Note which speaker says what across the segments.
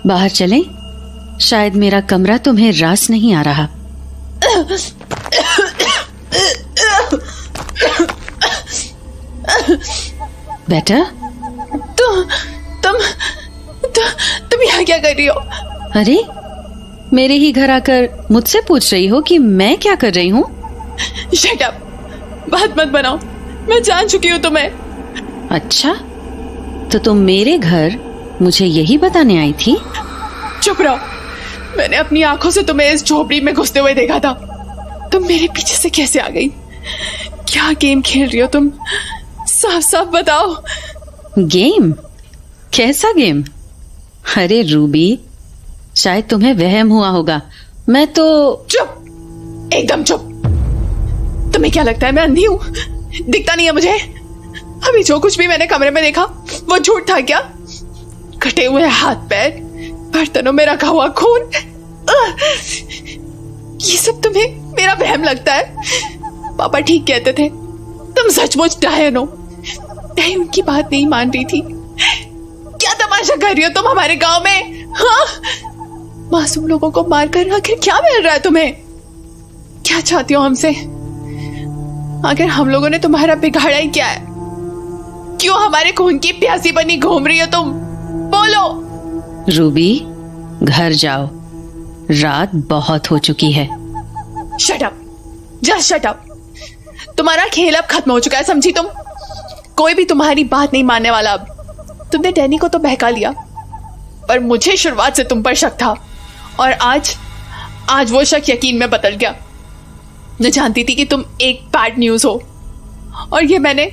Speaker 1: बाहर चलें? शायद मेरा कमरा तुम्हें रास नहीं आ रहा। बेटा,
Speaker 2: तुम यहाँ क्या कर रही हो?
Speaker 1: अरे, मेरे ही घर आकर मुझसे पूछ रही हो कि मैं क्या कर रही हूँ?
Speaker 2: शट अप, बात मत बनाओ, मैं जान चुकी हूँ तुम्हें।
Speaker 1: अच्छा, तो तुम मेरे घर मुझे यही बताने आई थी?
Speaker 2: चुप रहो, मैंने अपनी आंखों से तुम्हें इस झोपड़ी में घुसते हुए देखा था। तुम मेरे पीछे से कैसे आ गई? क्या गेम खेल रही हो तुम? साफ साफ बताओ।
Speaker 1: गेम? कैसा गेम? अरे रूबी, शायद तुम्हें वहम हुआ होगा। मैं तो...
Speaker 2: चुप, एकदम चुप। तुम्हें क्या लगता है मैं अंधी हूँ? दिखता नहीं है मुझे? अभी जो कुछ भी मैंने कमरे में देखा वो झूठ था क्या? कटे हुए हाथ पैर, बर्तनों में रखा हुआ खून, ये सब तुम्हें मेरा वहम लगता है? पापा ठीक कहते थे, तुम सचमुच डायन हो। डायन उनकी बात नहीं मान रही थी। क्या तमाशा कर रही हो तुम हमारे गांव में? हाँ, मासूम लोगों को मारकर आखिर क्या मिल रहा है तुम्हें? क्या चाहती हो हमसे? आखिर हम लोगों ने तुम्हारा बिगाड़ा ही क्या है? क्यों हमारे खून की प्यासी बनी घूम रही हो तुम? बोलो।
Speaker 1: रूबी, घर जाओ, रात बहुत हो चुकी है।
Speaker 2: Shut up, just shut up. तुम्हारा खेल अब खत्म हो चुका है, समझी तुम? कोई भी तुम्हारी बात नहीं मानने वाला अब। तुमने डैनी को तो बहका लिया, पर मुझे शुरुआत से तुम पर शक था, और आज वो शक यकीन में बदल गया। मैं जानती थी कि तुम एक बैड न्यूज हो, और ये मैंने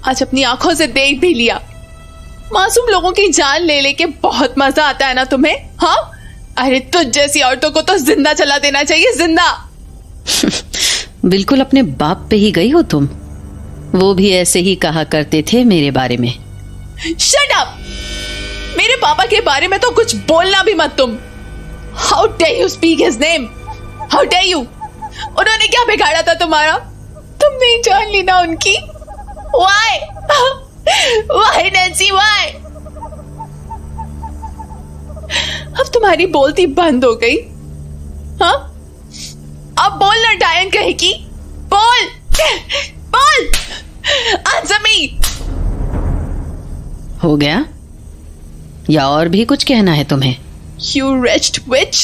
Speaker 2: आज अपनी आंखों से देख भी लिया। मासूम लोगों की जान ले लेके बहुत मजा आता है ना तुम्हें? हाँ, अरे तुझ जैसी औरतों को तो जिंदा चला देना चाहिए, जिंदा।
Speaker 1: बिल्कुल अपने बाप पे ही गई हो तुम। वो भी ऐसे ही कहा करते थे मेरे बारे में।
Speaker 2: Shut up! मेरे पापा के बारे में तो कुछ बोलना भी मत तुम। How dare you speak his name? How dare you? उन्होंने क्या बिगाड़ा था तुम्हारा? तुम नहीं जान ली ना उनकी? Why? Why Nancy, why? अब तुम्हारी बोलती बंद हो गई? हाँ, अब बोलना डायन कहेगी। बोल, बोल, आंसर मी।
Speaker 1: हो गया या और भी कुछ कहना है तुम्हें?
Speaker 2: You wretched witch,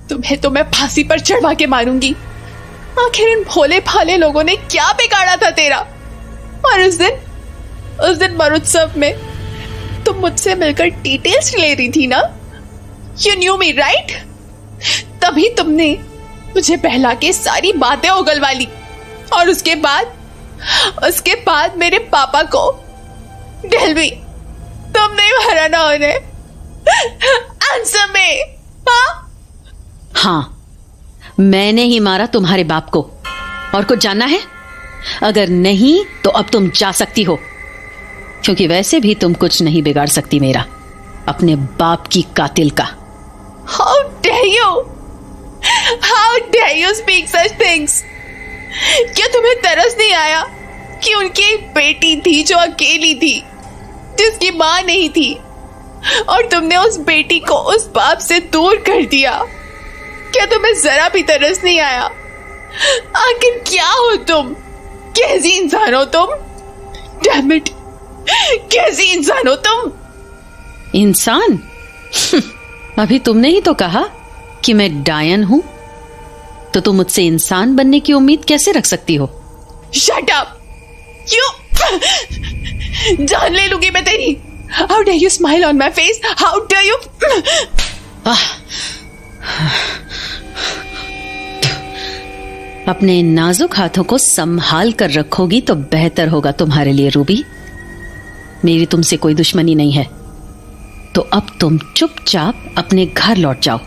Speaker 2: तुम्हें तो मैं फांसी पर चढ़वा के मारूंगी। आखिर इन भोले भाले लोगों ने क्या बिगाड़ा था तेरा? और उस दिन महोत्सव में तुम मुझसे मिलकर डिटेल्स ले रही थी ना? You knew me, right? तभी तुमने मुझे बहला के सारी बातें उगलवा ली, और उसके बाद मेरे पापा को डेल्वी, तुमने ही मारा ना उन्हें? आंसर में।
Speaker 1: हाँ, मैंने ही मारा तुम्हारे बाप को। और कुछ जानना है? अगर नहीं तो अब तुम जा सकती हो, क्योंकि वैसे भी तुम कुछ नहीं बिगाड़ सकती मेरा, अपने बाप की कातिल का।
Speaker 2: How dare you? How dare you speak such things? क्या तुम्हें तरस नहीं आया कि उनकी एक बेटी थी जो अकेली थी, जिसकी माँ नहीं थी, और तुमने उस बेटी को उस बाप से दूर कर दिया? क्या तुम्हें जरा भी तरस नहीं आया? आखिर क्या हो तुम? कैसी इंसान हो तुम? Damn it! कैसी इंसान हो तुम?
Speaker 1: इंसान? अभी तुमने ही तो कहा कि मैं डायन हूं, तो तुम मुझसे इंसान बनने की उम्मीद कैसे रख सकती हो?
Speaker 2: Shut up! You! जान ले लूंगी मैं तेरी। How dare you smile on my face? How dare you?
Speaker 1: अपने नाजुक हाथों को संभाल कर रखोगी तो बेहतर होगा तुम्हारे लिए रूबी। मेरी तुमसे कोई दुश्मनी नहीं है, तो अब तुम चुपचाप अपने घर लौट जाओ।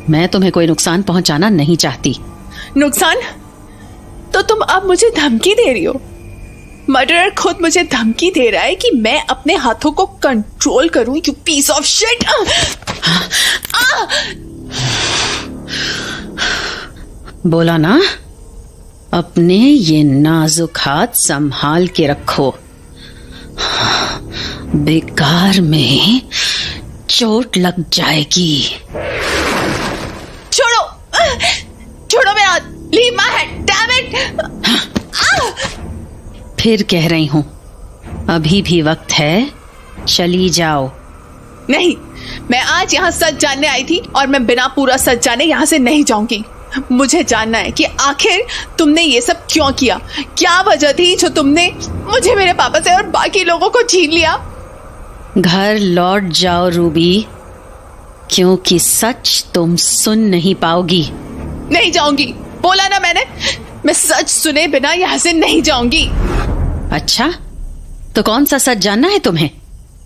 Speaker 1: मैं तुम्हें कोई नुकसान पहुंचाना नहीं चाहती।
Speaker 2: नुकसान? तो तुम अब मुझे धमकी दे रही हो? मर्डरर खुद मुझे धमकी दे रहा है कि मैं अपने हाथों को कंट्रोल करूं, यू पीस ऑफ शिट।
Speaker 1: बोला ना, अपने ये नाजुक हाथ संभाल के रखो। बेकार में चोट लग जाएगी।
Speaker 2: छोड़ो, छोड़ो मेरा हाथ, leave my hand, damn it.
Speaker 1: फिर कह रही हूं, अभी भी वक्त है, चली जाओ।
Speaker 2: नहीं, मैं आज यहाँ सच जानने आई थी और मैं बिना पूरा सच जाने यहाँ से नहीं जाऊंगी। मुझे जानना है कि आखिर तुमने ये सब क्यों किया, क्या वजह थी जो तुमने मुझे मेरे पापा से और बाकी लोगों को छीन लिया।
Speaker 1: घर लौट जाओ रूबी, क्योंकि सच तुम सुन नहीं पाओगी।
Speaker 2: नहीं जाऊंगी, बोला ना मैंने, मैं सच सुने बिना यहाँ से नहीं जाऊंगी।
Speaker 1: अच्छा, तो कौन सा सच जानना है तुम्हें?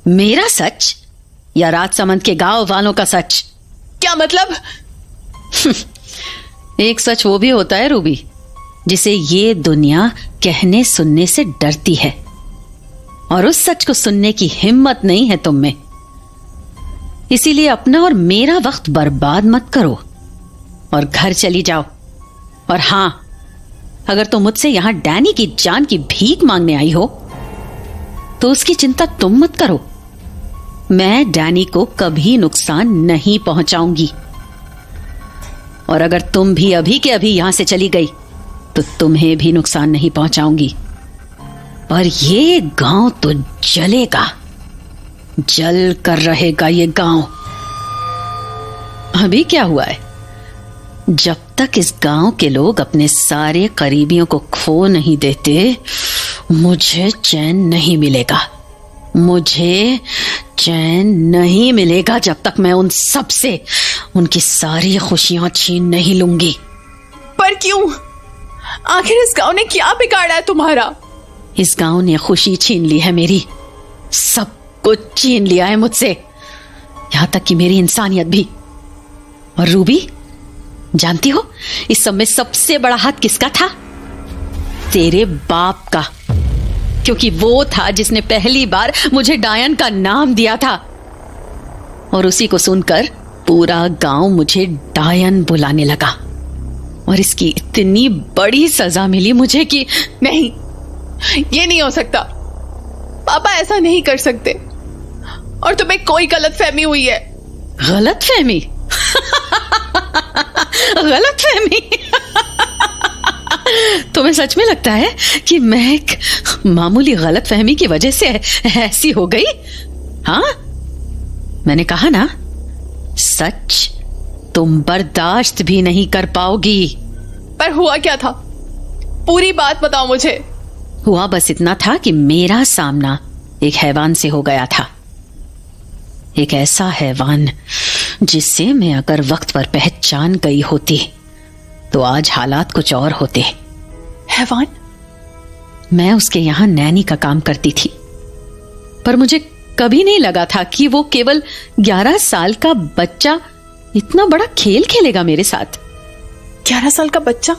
Speaker 1: मेरा सच या राजसमंद के गांव वालों का सच?
Speaker 2: क्या मतलब?
Speaker 1: एक सच वो भी होता है रूबी, जिसे ये दुनिया कहने सुनने से डरती है, और उस सच को सुनने की हिम्मत नहीं है तुम में। इसीलिए अपना और मेरा वक्त बर्बाद मत करो और घर चली जाओ। और हां, अगर तुम मुझसे यहां डैनी की जान की भीख मांगने आई हो तो उसकी चिंता तुम मत करो। मैं डैनी को कभी नुकसान नहीं पहुंचाऊंगी, और अगर तुम भी अभी के अभी यहां से चली गई तो तुम्हें भी नुकसान नहीं पहुंचाऊंगी। और ये गांव तो जलेगा, जल कर रहेगा ये गांव। अभी क्या हुआ है, जब तक इस गांव के लोग अपने सारे करीबियों को खो नहीं देते, मुझे चैन नहीं मिलेगा। मुझे चैन नहीं मिलेगा जब तक मैं उन सब से उनकी सारी खुशियां छीन नहीं लूंगी।
Speaker 2: पर क्यों? आखिर इस गांव ने क्या बिगाड़ा है तुम्हारा?
Speaker 1: इस गांव ने खुशी छीन ली है मेरी, सब कुछ छीन लिया है मुझसे, यहां तक कि मेरी इंसानियत भी। और रूबी, जानती हो इस सब में सबसे बड़ा हाथ किसका था? तेरे बाप का, क्योंकि वो था जिसने पहली बार मुझे डायन का नाम दिया था, और उसी को सुनकर पूरा गांव मुझे डायन बुलाने लगा। और इसकी इतनी बड़ी सजा मिली मुझे कि
Speaker 2: नहीं, ये नहीं हो सकता। पापा ऐसा नहीं कर सकते, और तुम्हें कोई गलतफहमी हुई है।
Speaker 1: गलतफहमी? गलतफहमी? तुम्हें सच में लगता है कि मैं एक मामूली गलतफहमी की वजह से ऐसी हो गई? हाँ, मैंने कहा ना, सच तुम बर्दाश्त भी नहीं कर पाओगी।
Speaker 2: पर हुआ क्या था? पूरी बात बताओ मुझे।
Speaker 1: हुआ बस इतना था कि मेरा सामना एक हैवान से हो गया था, एक ऐसा हैवान जिससे मैं अगर वक्त पर पहचान गई होती तो आज हालात कुछ और होते।
Speaker 2: हैवान?
Speaker 1: मैं उसके यहां नैनी का काम करती थी, पर मुझे कभी नहीं लगा था कि वो केवल 11 साल का बच्चा इतना बड़ा खेल खेलेगा मेरे साथ।
Speaker 2: 11 साल का बच्चा?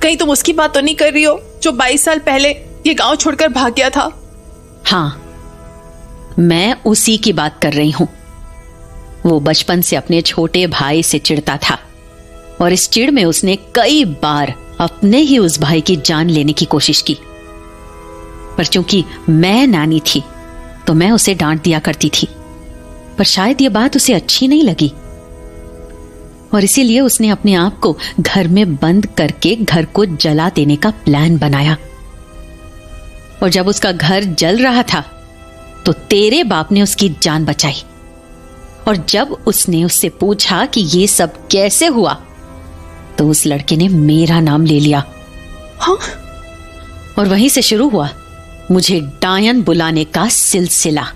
Speaker 2: कहीं तुम उसकी बात तो नहीं कर रही हो जो 22 साल पहले ये गांव छोड़कर भाग गया था?
Speaker 1: हाँ, मैं उसी की बात कर रही हूं। वो बचपन से अपने छोटे भाई से चिढ़ता था, और इस चिढ़ में उसने कई बार अपने ही उस भाई की जान लेने की कोशिश की। पर चूंकि मैं नानी थी तो मैं उसे डांट दिया करती थी, पर शायद ये बात उसे अच्छी नहीं लगी, और इसीलिए उसने अपने आप को घर में बंद करके घर को जला देने का प्लान बनाया। और जब उसका घर जल रहा था तो तेरे बाप ने उसकी जान बचाई, और जब उसने उससे पूछा कि ये सब कैसे हुआ तो उस लड़के ने मेरा नाम ले लिया।
Speaker 2: हाँ?
Speaker 1: और वहीं से शुरू हुआ मुझे डायन बुलाने का सिलसिला।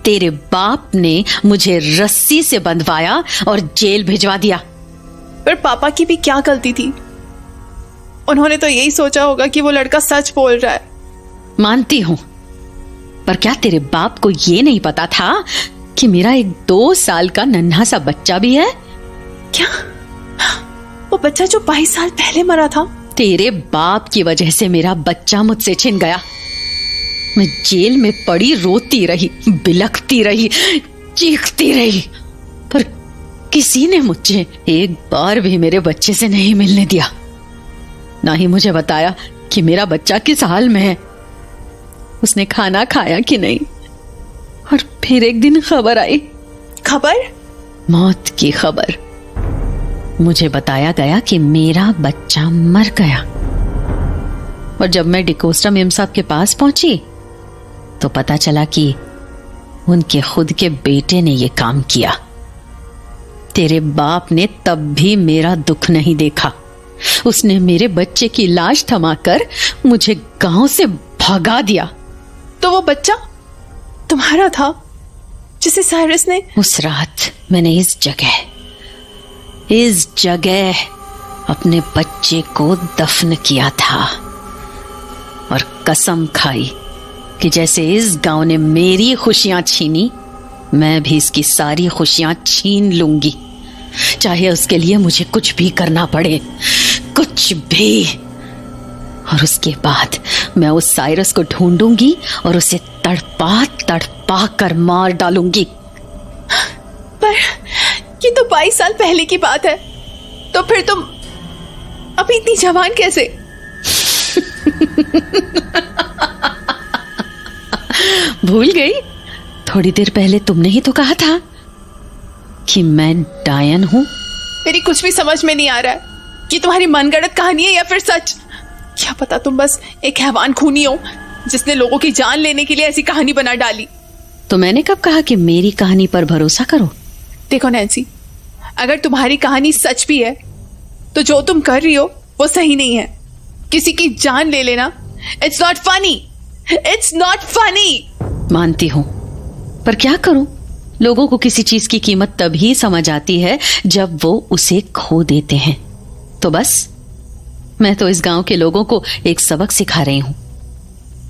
Speaker 1: तेरे बाप ने मुझे रस्सी से बंधवाया और जेल भिजवा दिया।
Speaker 2: पर पापा की भी क्या गलती थी? उन्होंने तो यही सोचा होगा कि वो लड़का सच बोल रहा है।
Speaker 1: मानती हूं, पर क्या तेरे बाप को ये नहीं पता था कि मेरा एक 2 साल का नन्हा सा बच्चा भी है?
Speaker 2: क्या? वो बच्चा जो 22 साल पहले मरा था?
Speaker 1: तेरे बाप की वजह से मेरा बच्चा मुझसे छिन गया। मैं जेल में पड़ी रोती रही, बिलखती रही, चीखती रही, पर किसी ने मुझे एक बार भी मेरे बच्चे से नहीं मिलने दिया। ना ही मुझे बताया कि मेरा बच्चा किस हाल में है, उसने खाना खाया कि नहीं, और फिर एक दिन खबर आई।
Speaker 2: खबर?
Speaker 1: मौत की खबर। मुझे बताया गया कि मेरा बच्चा मर गया। और जब मैं डिकोस्टा मेम साहब के पास पहुंची तो पता चला कि उनके खुद के बेटे ने यह काम किया। तेरे बाप ने तब भी मेरा दुख नहीं देखा। उसने मेरे बच्चे की लाश थमाकर मुझे गांव से भगा दिया।
Speaker 2: तो वो बच्चा तुम्हारा था जिसे साइरस ने?
Speaker 1: उस रात मैंने इस जगह अपने बच्चे को दफन किया था और कसम खाई कि जैसे इस गांव ने मेरी खुशियां छीनी, मैं भी इसकी सारी खुशियां छीन लूंगी, चाहे उसके लिए मुझे कुछ भी करना पड़े, कुछ भी। और उसके बाद मैं उस साइरस को ढूंढूंगी और उसे तड़पा तड़पा कर मार डालूंगी।
Speaker 2: पर ये तो 22 साल पहले की बात है, तो फिर तुम अभी इतनी जवान कैसे?
Speaker 1: भूल गई? थोड़ी देर पहले तुमने ही तो कहा था कि मैं डायन हूं।
Speaker 2: मेरी कुछ भी समझ में नहीं आ रहा है कि तुम्हारी मनगढ़ंत कहानी है या फिर सच। क्या पता तुम बस एक हैवान खूनी हो जिसने लोगों की जान लेने के लिए ऐसी कहानी बना डाली।
Speaker 1: तो मैंने कब कहा कि मेरी कहानी पर भरोसा करो?
Speaker 2: देखो नैन्सी, अगर तुम्हारी कहानी सच भी है तो जो तुम कर रही हो वो सही नहीं है। किसी की जान ले लेना, it's not funny, it's not funny.
Speaker 1: मानती हूं, पर क्या करूं? लोगों को किसी चीज की कीमत तभी समझ आती है जब वो उसे खो देते हैं। तो बस मैं तो इस गांव के लोगों को एक सबक सिखा रही हूं,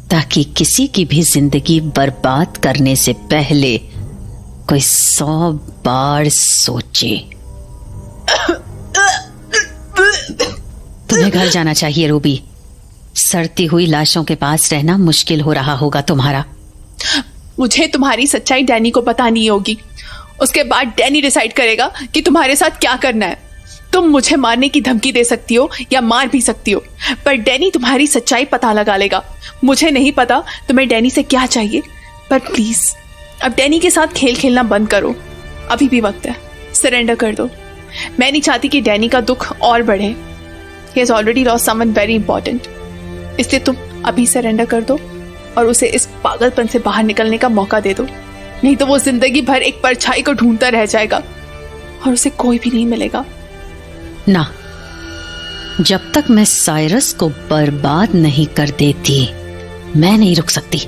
Speaker 1: ताकि किसी की भी जिंदगी बर्बाद करने से पहले कोई 100 बार सोचे। तुम्हें घर जाना चाहिए रूबी। सड़ती हुई लाशों के पास रहना मुश्किल हो रहा होगा तुम्हारा।
Speaker 2: मुझे तुम्हारी सच्चाई डैनी को बतानी होगी। उसके बाद डैनी डिसाइड करेगा कि तुम्हारे साथ क्या करना है। तुम मुझे मारने की धमकी दे सकती हो या मार भी सकती हो, पर डैनी तुम्हारी सच्चाई पता लगा लेगा। मुझे नहीं पता तुम्हें डैनी से क्या चाहिए, पर प्लीज अब डैनी के साथ खेल खेलना बंद करो। अभी भी वक्त है, सरेंडर कर दो। मैं नहीं चाहती कि डैनी का दुख और बढ़े। He has already lost someone very important. इसलिए तुम अभी सरेंडर कर दो और उसे इस पागलपन से बाहर निकलने का मौका दे दो। नहीं तो वो जिंदगी भर एक परछाई को ढूंढता रह जाएगा और उसे कोई भी नहीं मिलेगा।
Speaker 1: ना, जब तक मैं साइरस को बर्बाद नहीं कर देती मैं नहीं रुक सकती।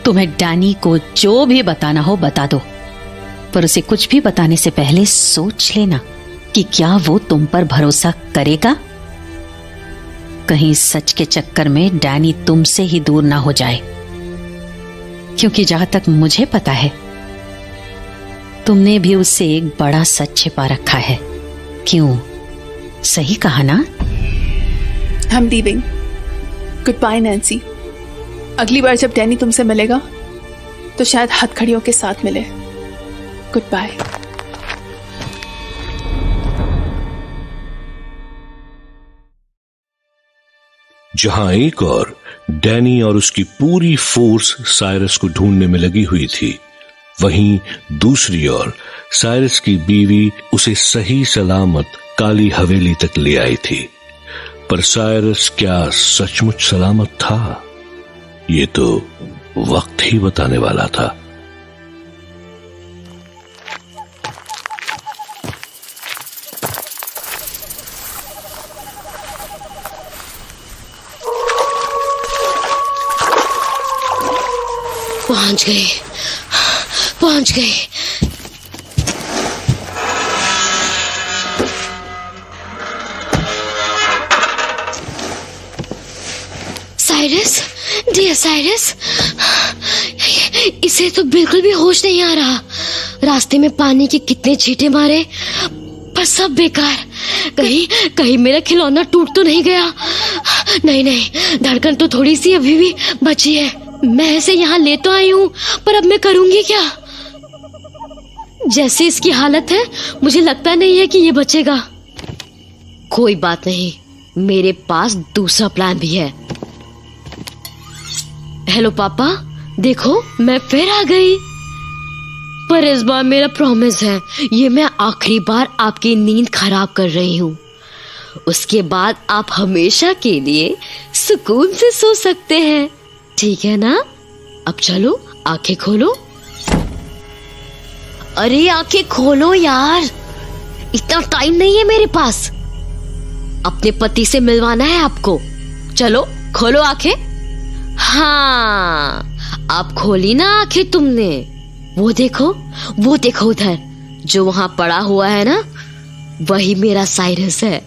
Speaker 1: तुम्हें डैनी को जो भी बताना हो बता दो, पर उसे कुछ भी बताने से पहले सोच लेना कि क्या वो तुम पर भरोसा करेगा। कहीं सच के चक्कर में डैनी तुमसे ही दूर ना हो जाए, क्योंकि जहां तक मुझे पता है तुमने भी उससे एक बड़ा सच छिपा रखा है। क्यों? सही कहा ना?
Speaker 2: I'm leaving. Goodbye, Nancy. अगली बार जब डैनी तुमसे मिलेगा तो शायद हथकड़ियों के साथ मिले। Goodbye.
Speaker 3: जहां एक और डैनी और उसकी पूरी फोर्स साइरस को ढूंढने में लगी हुई थी, वहीं दूसरी ओर साइरस की बीवी उसे सही सलामत काली हवेली तक ले आई थी। पर साइरस क्या सचमुच सलामत था? ये तो वक्त ही बताने वाला था।
Speaker 4: पहुंच गए। साइरस, डियर साइरस, इसे तो बिल्कुल भी होश नहीं आ रहा। रास्ते में पानी के कितने छींटे मारे, पर सब बेकार। कहीं मेरा खिलौना टूट तो नहीं गया? नहीं, धड़कन तो थोड़ी सी अभी भी बची है। मैं इसे यहाँ ले तो आई हूँ, पर अब मैं करूंगी क्या? जैसे इसकी हालत है, मुझे लगता नहीं है कि ये बचेगा। कोई बात नहीं, मेरे पास दूसरा प्लान भी है। हेलो पापा, देखो मैं फिर आ गई। पर इस बार मेरा प्रॉमिस है, ये मैं आखिरी बार आपकी नींद खराब कर रही हूँ। उसके बाद आप हमेशा के लिए सुकून से सो सकते हैं, ठीक है ना? अब चलो आंखें खोलो। अरे आंखें खोलो यार, इतना टाइम नहीं है मेरे पास। अपने पति से मिलवाना है आपको। चलो खोलो आंखें। हाँ, आप खोली ना आंखें तुमने। वो देखो उधर, जो वहां पड़ा हुआ है ना, वही मेरा साइरस है,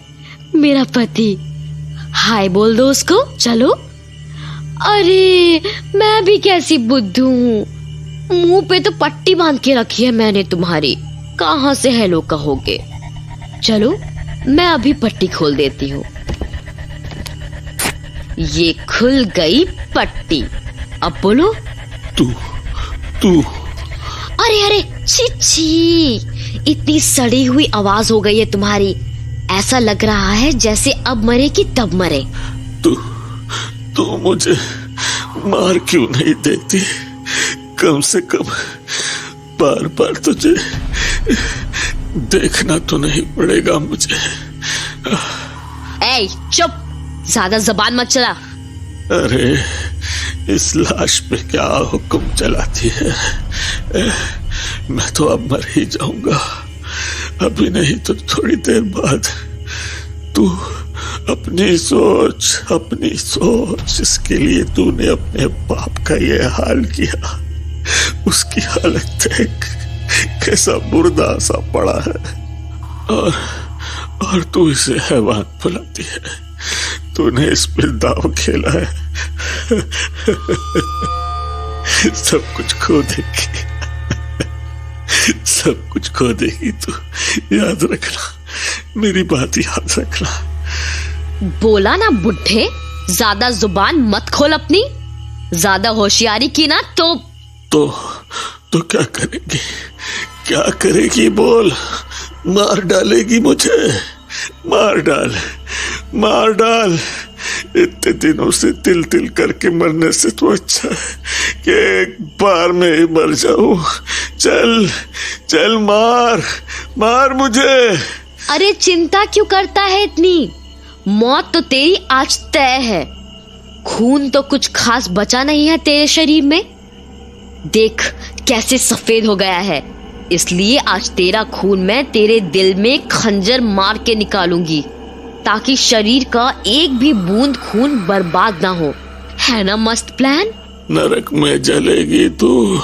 Speaker 4: मेरा पति। हाय बोल दो उसको। चलो। अरे मैं भी कैसी बुद्धू हूँ, मुंह पे तो पट्टी बांध के रखी है मैंने तुम्हारी, कहाँ से हेलो कहोगे। चलो मैं अभी पट्टी खोल देती हूँ। ये खुल गई पट्टी। अब बोलो।
Speaker 3: तू
Speaker 4: अरे छी छी, इतनी सड़ी हुई आवाज हो गई है तुम्हारी। ऐसा लग रहा है जैसे अब मरे कि तब मरे।
Speaker 5: तू मुझे मार क्यों नहीं देती? कम से कम बार बार तुझे देखना तो नहीं पड़ेगा मुझे।
Speaker 4: ए चुप, ज्यादा जबान मत चला।
Speaker 5: अरे इस लाश पे क्या हुक्म चलाती है? मैं तो अब मर ही जाऊंगा, अभी नहीं तो थोड़ी देर बाद। तू अपनी सोच, इसके लिए तूने अपने बाप का ये हाल किया। उसकी हालत देख, कैसा मुर्दा सा पड़ा है, और तू इसे हैवान बुलाती है। तूने इस पे दाव खेला है। सब कुछ खो देगी, सब कुछ खो देगी तू, याद रखना, मेरी बात याद रखना।
Speaker 4: बोला ना बुढ़े, ज्यादा जुबान मत खोल अपनी। ज्यादा होशियारी की ना तो
Speaker 5: क्या करेगी? क्या करेगी बोल? मार डालेगी मुझे? मार डाल। इतने दिनों से तिल करके मरने से तो अच्छा है कि एक बार में ही मर जाऊं। चल मार मुझे।
Speaker 4: अरे चिंता क्यों करता है इतनी? मौत तो तेरी आज तय है। खून तो कुछ खास बचा नहीं है तेरे शरीर में। देख कैसे सफेद हो गया है। इसलिए आज तेरा खून मैं तेरे दिल में खंजर मार के निकालूंगी, ताकि शरीर का एक भी बूंद खून बर्बाद ना हो। है ना मस्त प्लान?
Speaker 5: नरक में जलेगी तू,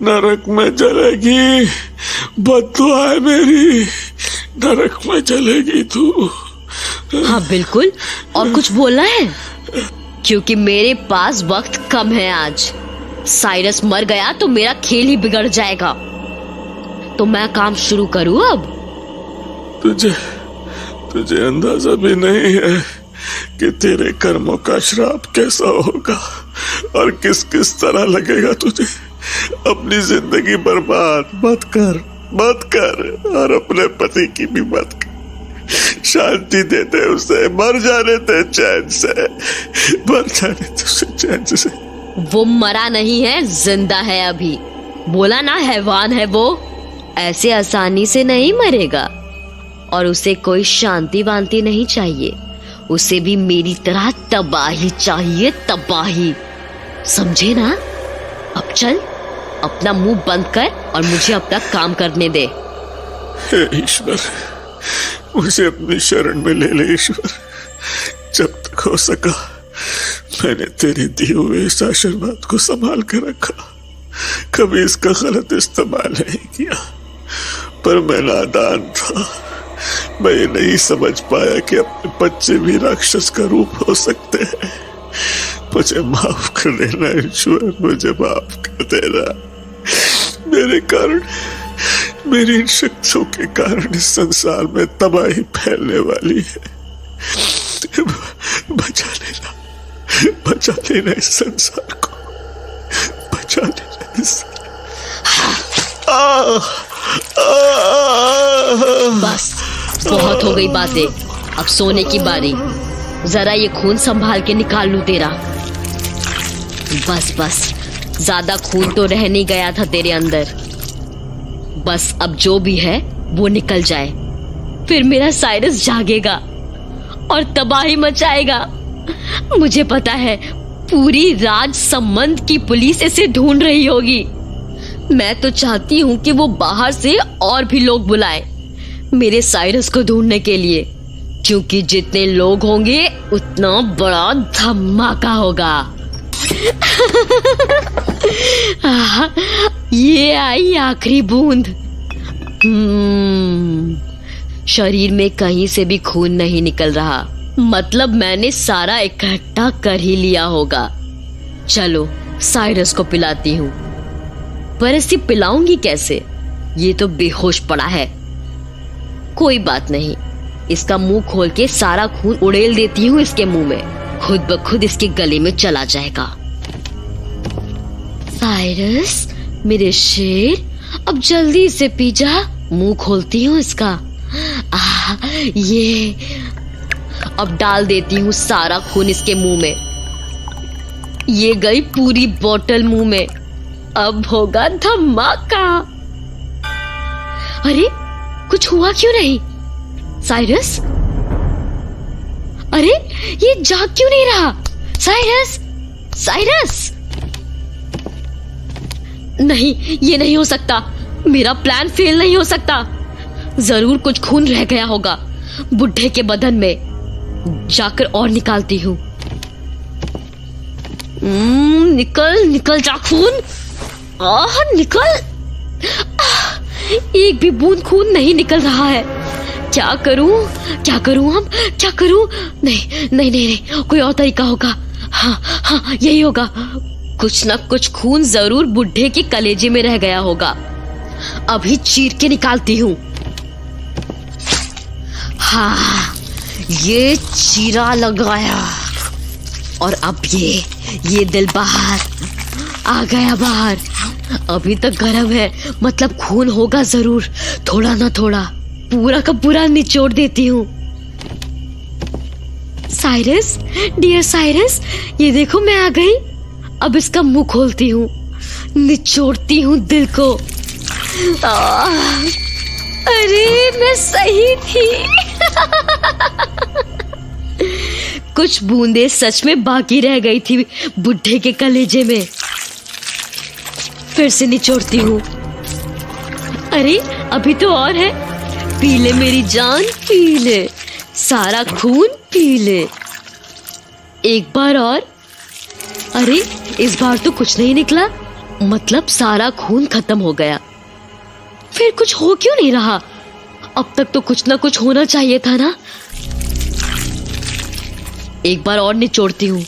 Speaker 5: नरक में जलेगी। बद्दुआ है मेरी, नरक में जलेगी तू।
Speaker 4: हाँ बिल्कुल। और कुछ बोलना है? क्योंकि मेरे पास वक्त कम है आज। साइरस मर गया तो मेरा खेल ही बिगड़ जाएगा। तो मैं काम शुरू करूं अब?
Speaker 5: तुझे अंदाजा भी नहीं है कि तेरे कर्मों का श्राप कैसा होगा और किस तरह लगेगा तुझे। अपनी जिंदगी बर्बाद मत कर और अपने पति की भी मत कर। शांति दे दे उसे, मर जाने दे चैन से।
Speaker 4: वो मरा नहीं है, जिंदा है अभी। बोला ना हैवान है वो, ऐसे आसानी से नहीं मरेगा। और उसे कोई शांति वांति नहीं चाहिए, उसे भी मेरी तरह तबाही चाहिए, तबाही। समझे ना? अब चल, अपना मुंह बंद कर और मुझे अपना काम करने दे।
Speaker 5: हे ईश्वर, मुझे अपनी शरण में ले ले ईश्वर। जब तक हो सका मैंने तेरे दिए हुए इस आशीर्वाद को संभाल कर रखा, कभी इसका गलत इस्तेमाल नहीं किया। पर मैं नादान था, मैं ये नहीं समझ पाया कि अपने बच्चे भी राक्षस का रूप हो सकते हैं। मुझे माफ कर देना ईश्वर, मुझे माफ कर देना। मेरे कारण, मेरी इन शक्तियों के कारण इस संसार में तबाही फैलने वाली है। बचा लेना इस संसार को, बचा लेना इस।
Speaker 4: बस बहुत हो गई बातें, अब सोने की बारी। जरा ये खून संभाल के निकाल लूं तेरा। बस ज्यादा खून तो रह नहीं गया था तेरे अंदर। बस अब जो भी है वो निकल जाए, फिर मेरा साइरस जागेगा और तबाही मचाएगा। मुझे पता है पूरी राज संबंध की पुलिस इसे ढूंढ रही होगी। मैं तो चाहती हूँ कि वो बाहर से और भी लोग बुलाए मेरे साइरस को ढूंढने के लिए, क्योंकि जितने लोग होंगे उतना बड़ा धमाका होगा। ये आई आखिरी बूंद। शरीर में कहीं से भी खून नहीं निकल रहा, मतलब मैंने सारा इकट्ठा कर ही लिया होगा। चलो साइरस को पिलाती हूँ, पर इसे पिलाऊंगी कैसे? ये तो बेहोश पड़ा है। कोई बात नहीं, इसका मुंह खोल के सारा खून उड़ेल देती हूँ इसके मुंह में, खुद ब खुद इसके गले में चला जाएगा। साइरस मेरे शेर, अब जल्दी इसे पी जा। मुंह खोलती हूँ इसका। ये अब डाल देती हूँ सारा खून इसके मुंह में। ये गई पूरी बोतल मुंह में। अब होगा धमाका। अरे कुछ हुआ क्यों नहीं साइरस? अरे ये जाग क्यों नहीं रहा? Cyrus, Cyrus! नहीं, ये नहीं हो सकता। मेरा प्लान फेल नहीं हो सकता। जरूर कुछ खून रह गया होगा बुढ़े के बदन में। जाकर और निकालती हूँ। निकल निकल जा खून। निकल। एक भी बूंद खून नहीं निकल रहा है। क्या करूं हम? क्या करूं? नहीं नहीं नहीं नहीं, कोई और तरीका होगा। हाँ यही होगा। कुछ ना कुछ खून जरूर बुढ़े के कलेजे में रह गया होगा। अभी चीर के निकालती हूँ। हाँ, ये चीरा लगाया और अब ये दिल बाहर आ गया बाहर। अभी तक गर्म है, मतलब खून होगा जरूर, थोड़ा ना थोड़ा। पूरा का पूरा निचोड़ देती हूँ। साइरस, डियर साइरस, ये देखो मैं आ गई। अब इसका मुंह खोलती हूँ, निचोड़ती हूँ दिल को। अरे मैं सही थी। कुछ बूंदे सच में बाकी रह गई थी बुढ़े के कलेजे में। फिर से निचोड़ती हूँ। अरे अभी तो और है। पी ले मेरी जान, पी ले, सारा खून पी ले। एक बार और। अरे इस बार तो कुछ नहीं निकला, मतलब सारा खून खत्म हो गया। फिर कुछ हो क्यों नहीं रहा? अब तक तो कुछ ना कुछ होना चाहिए था ना। एक बार और निचोड़ती हूँ।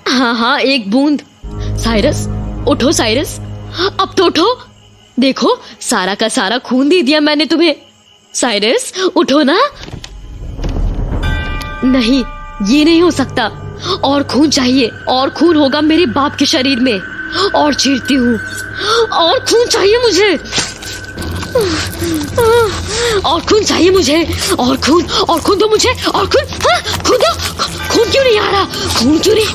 Speaker 4: हाँ, एक बूंद। साइरस उठो, साइरस अब तो उठो। देखो सारा का सारा खून दे दिया मैंने तुम्हें। साइरस उठो ना। नहीं, ये नहीं हो सकता। और खून चाहिए, और खून होगा मेरे बाप के शरीर में। और चीरती हूँ। और खून चाहिए मुझे। और खून चाहिए मुझे। और खून दो मुझे। और खून दो। खून क्यों नहीं आ रहा? खून क्यों नहीं?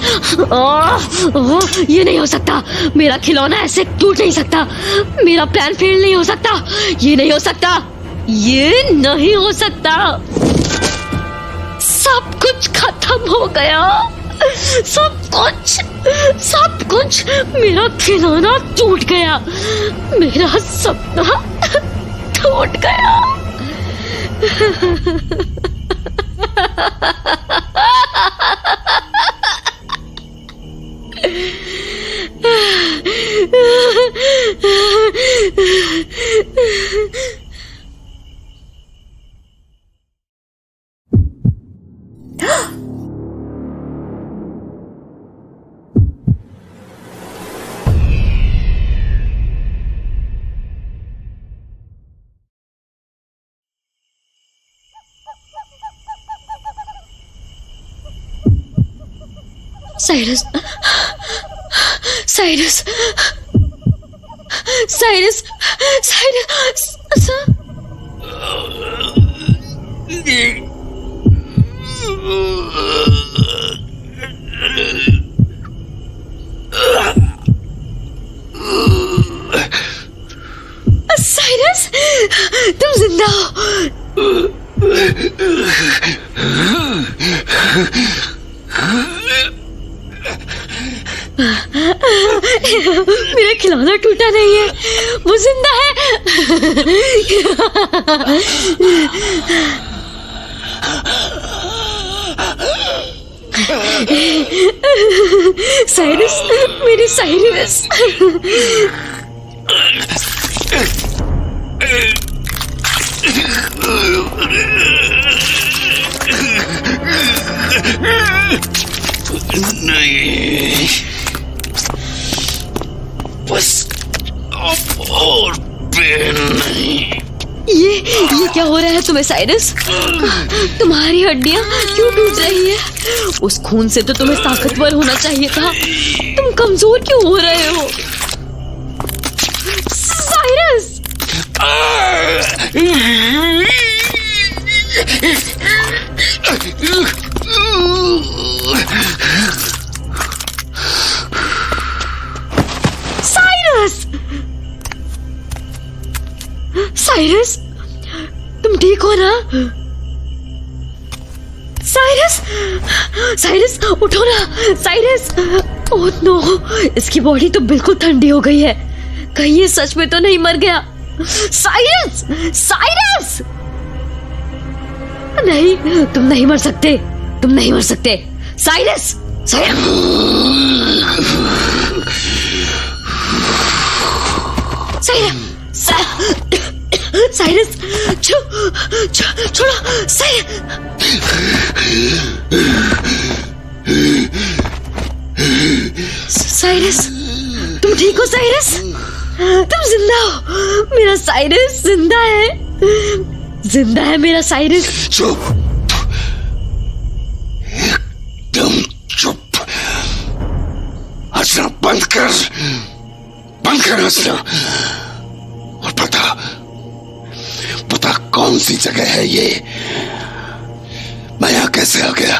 Speaker 4: ये नहीं हो सकता। मेरा खिलौना ऐसे टूट नहीं सकता। मेरा प्लान फेल नहीं हो सकता। ये नहीं हो सकता। ये नहीं हो सकता। सब कुछ खत्म हो गया। सब कुछ। मेरा खिलौना टूट गया। मेरा सपना टूट गया। Cyrus, Cyrus, Cyrus, Cyrus. जिंदा हो। मेरा खिलौना टूटा नहीं है, वो जिंदा है। साइरस, मेरी साइरस।
Speaker 3: नहीं, बस अब और पेन नहीं।
Speaker 4: ये क्या हो रहा है तुम्हें साइरस? तुम्हारी हड्डियां क्यों टूट रही है? उस खून से तो तुम्हें ताकतवर होना चाहिए था, तुम कमजोर क्यों हो रहे हो? साइरस! साइरस! साइरस, तुम ठीक हो ना? साइरस, साइरस उठो ना, साइरस। ओह नो, इसकी बॉडी तो बिल्कुल ठंडी हो गई है, कहीं ये सच में तो नहीं मर गया? Cyrus, Cyrus! नहीं, तुम नहीं मर सकते, तुम नहीं मर सकते। Cyrus, Cyrus! साइरस, छोड़ो, साइरस, तुम ठीक हो साइरस? तुम जिंदा हो, मेरा साइरस जिंदा है, जिंदा है मेरा साइरस।
Speaker 3: चुप, एकदम चुप। हंसना बंद कर हंसना। और पता कौन सी जगह है ये? मैं यहां कैसे आ गया?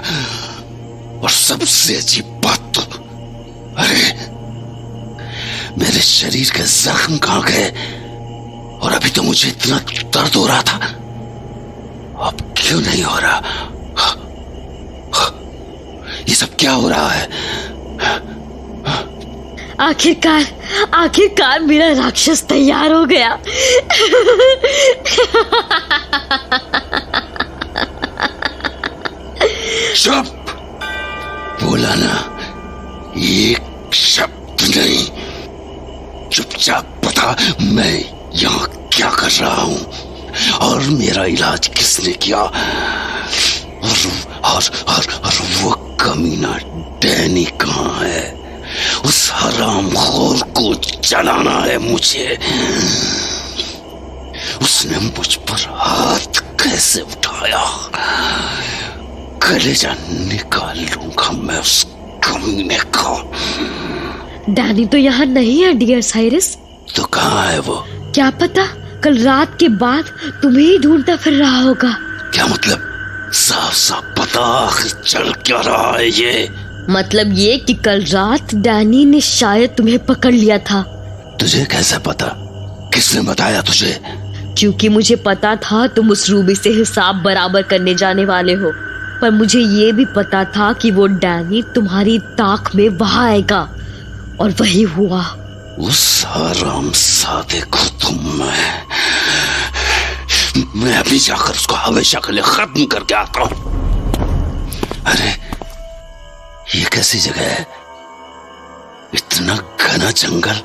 Speaker 3: और सबसे अजीब बात तो, अरे मेरे शरीर के जख्म कहां गए? और अभी तो मुझे इतना दर्द हो रहा था, अब क्यों नहीं हो रहा? ये सब क्या हो रहा है?
Speaker 4: आखिरकार मेरा राक्षस तैयार हो गया।
Speaker 3: चुप, बोला ना, एक शब्द नहीं। चुपचाप बता मैं यहाँ क्या कर रहा हूँ और मेरा इलाज किसने किया? और वो कमीना डैनी कहाँ है? उस हरामखोर को जलाना है मुझे। उसने मुझ पर हाथ कैसे उठाया? कलेजा निकाल लूंगा मैं उस कमीने का।
Speaker 4: डैनी तो यहाँ नहीं है डियर साइरस।
Speaker 3: तो कहाँ है वो?
Speaker 4: क्या पता, कल रात के बाद तुम्हें ही ढूंढता फिर रहा होगा।
Speaker 3: क्या मतलब? साफ साफ पता आखिर चल क्या रहा है ये?
Speaker 4: मतलब ये कि कल रात डैनी ने शायद तुम्हें पकड़ लिया था।
Speaker 3: तुझे कैसे पता? किसने बताया तुझे?
Speaker 4: क्योंकि मुझे पता था तुम उस रूबी से हिसाब बराबर करने जाने वाले हो, पर मुझे ये भी पता था कि वो डैनी तुम्हारी ताक में वहां आएगा, और वही हुआ।
Speaker 3: उस हरामजादे को तो मैं अभी जाकर उसको हमेशा के लिए खत्म करके आता हूं। अरे ये कैसी जगह है? इतना घना जंगल,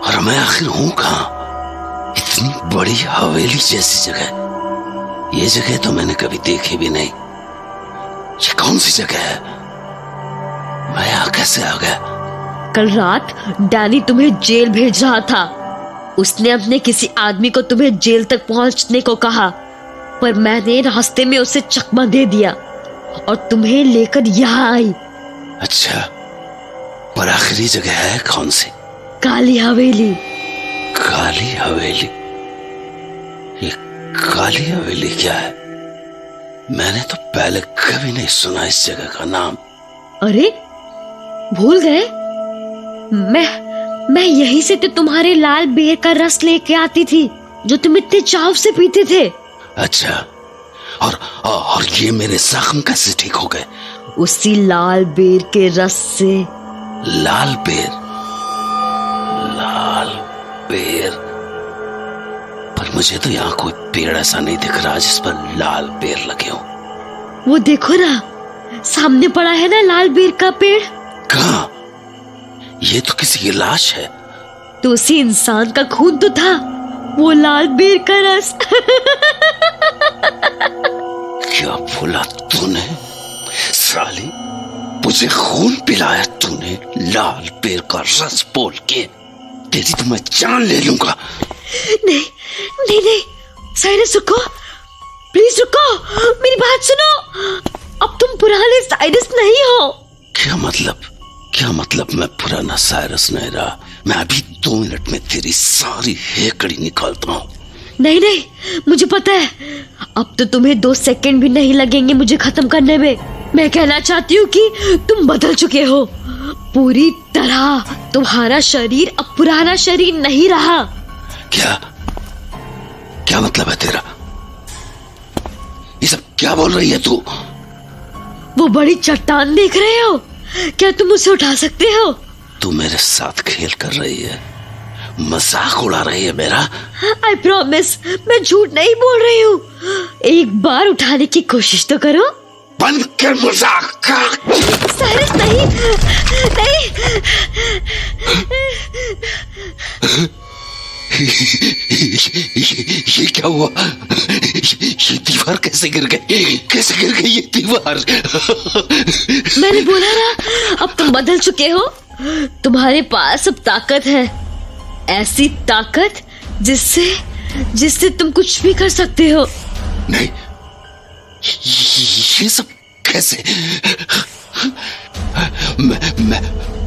Speaker 3: और मैं आखिर हूं कहां? इतनी बड़ी हवेली जैसी जगह। ये जगह तो मैंने कभी देखी भी नहीं। ये कौन सी जगह है? मैं यहां कैसे आ गया?
Speaker 4: कल रात डैनी तुम्हें जेल भेज रहा था। उसने अपने किसी आदमी को तुम्हें जेल तक पहुंचने को कहा, पर मैंने रास्ते में उसे चकमा दे दिया और तुम्हें लेकर यहाँ आई।
Speaker 3: अच्छा, पर आखिरी जगह है कौन सी?
Speaker 4: काली हवेली।
Speaker 3: काली हवेली? ये काली हवेली क्या है? मैंने तो पहले कभी नहीं सुना इस जगह का नाम।
Speaker 4: अरे भूल गए? मैं यहीं से तो तुम्हारे लाल बेर का रस लेके आती थी। जो तुम इतने चाव से पीते थे।
Speaker 6: अच्छा, और ये मेरे जख्म कैसे ठीक हो गए?
Speaker 4: उसी लाल बेर के रस से।
Speaker 6: लाल बेर? लाल बेर? पर मुझे तो यहाँ कोई पेड़ ऐसा नहीं दिख रहा जिस पर लाल बेर लगे हो।
Speaker 4: वो देखो ना, सामने पड़ा है ना लाल बेर का पेड़।
Speaker 6: कहाँ? ये तो किसी की लाश है।
Speaker 4: तो उसी इंसान का खून तो था, वो लाल बेर का रस।
Speaker 6: क्या बोला तूने? साली, मुझे खून पिलाया तूने लाल बेर का रस बोल के। तेरी तो मैं जान ले लूंगा।
Speaker 4: नहीं नहीं नहीं, साइरस रुको, प्लीज रुको, मेरी बात सुनो। अब तुम पुराने साइरस नहीं हो।
Speaker 6: क्या मतलब? क्या मतलब मैं पुराना साइरस नहीं रहा? मैं अभी 2 मिनट में तेरी सारी हेकड़ी निकालता हूँ।
Speaker 4: नहीं नहीं, मुझे पता है, अब तो तुम्हें 2 सेकंड भी नहीं लगेंगे मुझे खत्म करने में। मैं कहना चाहती हूँ कि तुम बदल चुके हो पूरी तरह। तुम्हारा शरीर अब पुराना शरीर नहीं रहा।
Speaker 6: क्या मतलब है तेरा? ये सब क्या बोल रही है तू?
Speaker 4: वो बड़ी चट्टान देख रहे हो, क्या तुम उसे उठा सकते हो?
Speaker 6: तू मेरे साथ खेल कर रही है, मजाक उड़ा रही है मेरा।
Speaker 4: आई प्रॉमिस, मैं झूठ नहीं बोल रही हूँ। एक बार उठाने की कोशिश तो करो।
Speaker 6: बंद कर मजाक।
Speaker 4: साइरस, नहीं नहीं।
Speaker 6: ये क्या हुआ? ये दीवार कैसे गिर गई? कैसे गिर गई ये दीवार?
Speaker 4: मैंने बोला ना, अब तुम बदल चुके हो। तुम्हारे पास अब ताकत है, ऐसी ताकत जिससे तुम कुछ भी कर सकते हो।
Speaker 6: नहीं, ये सब कैसे?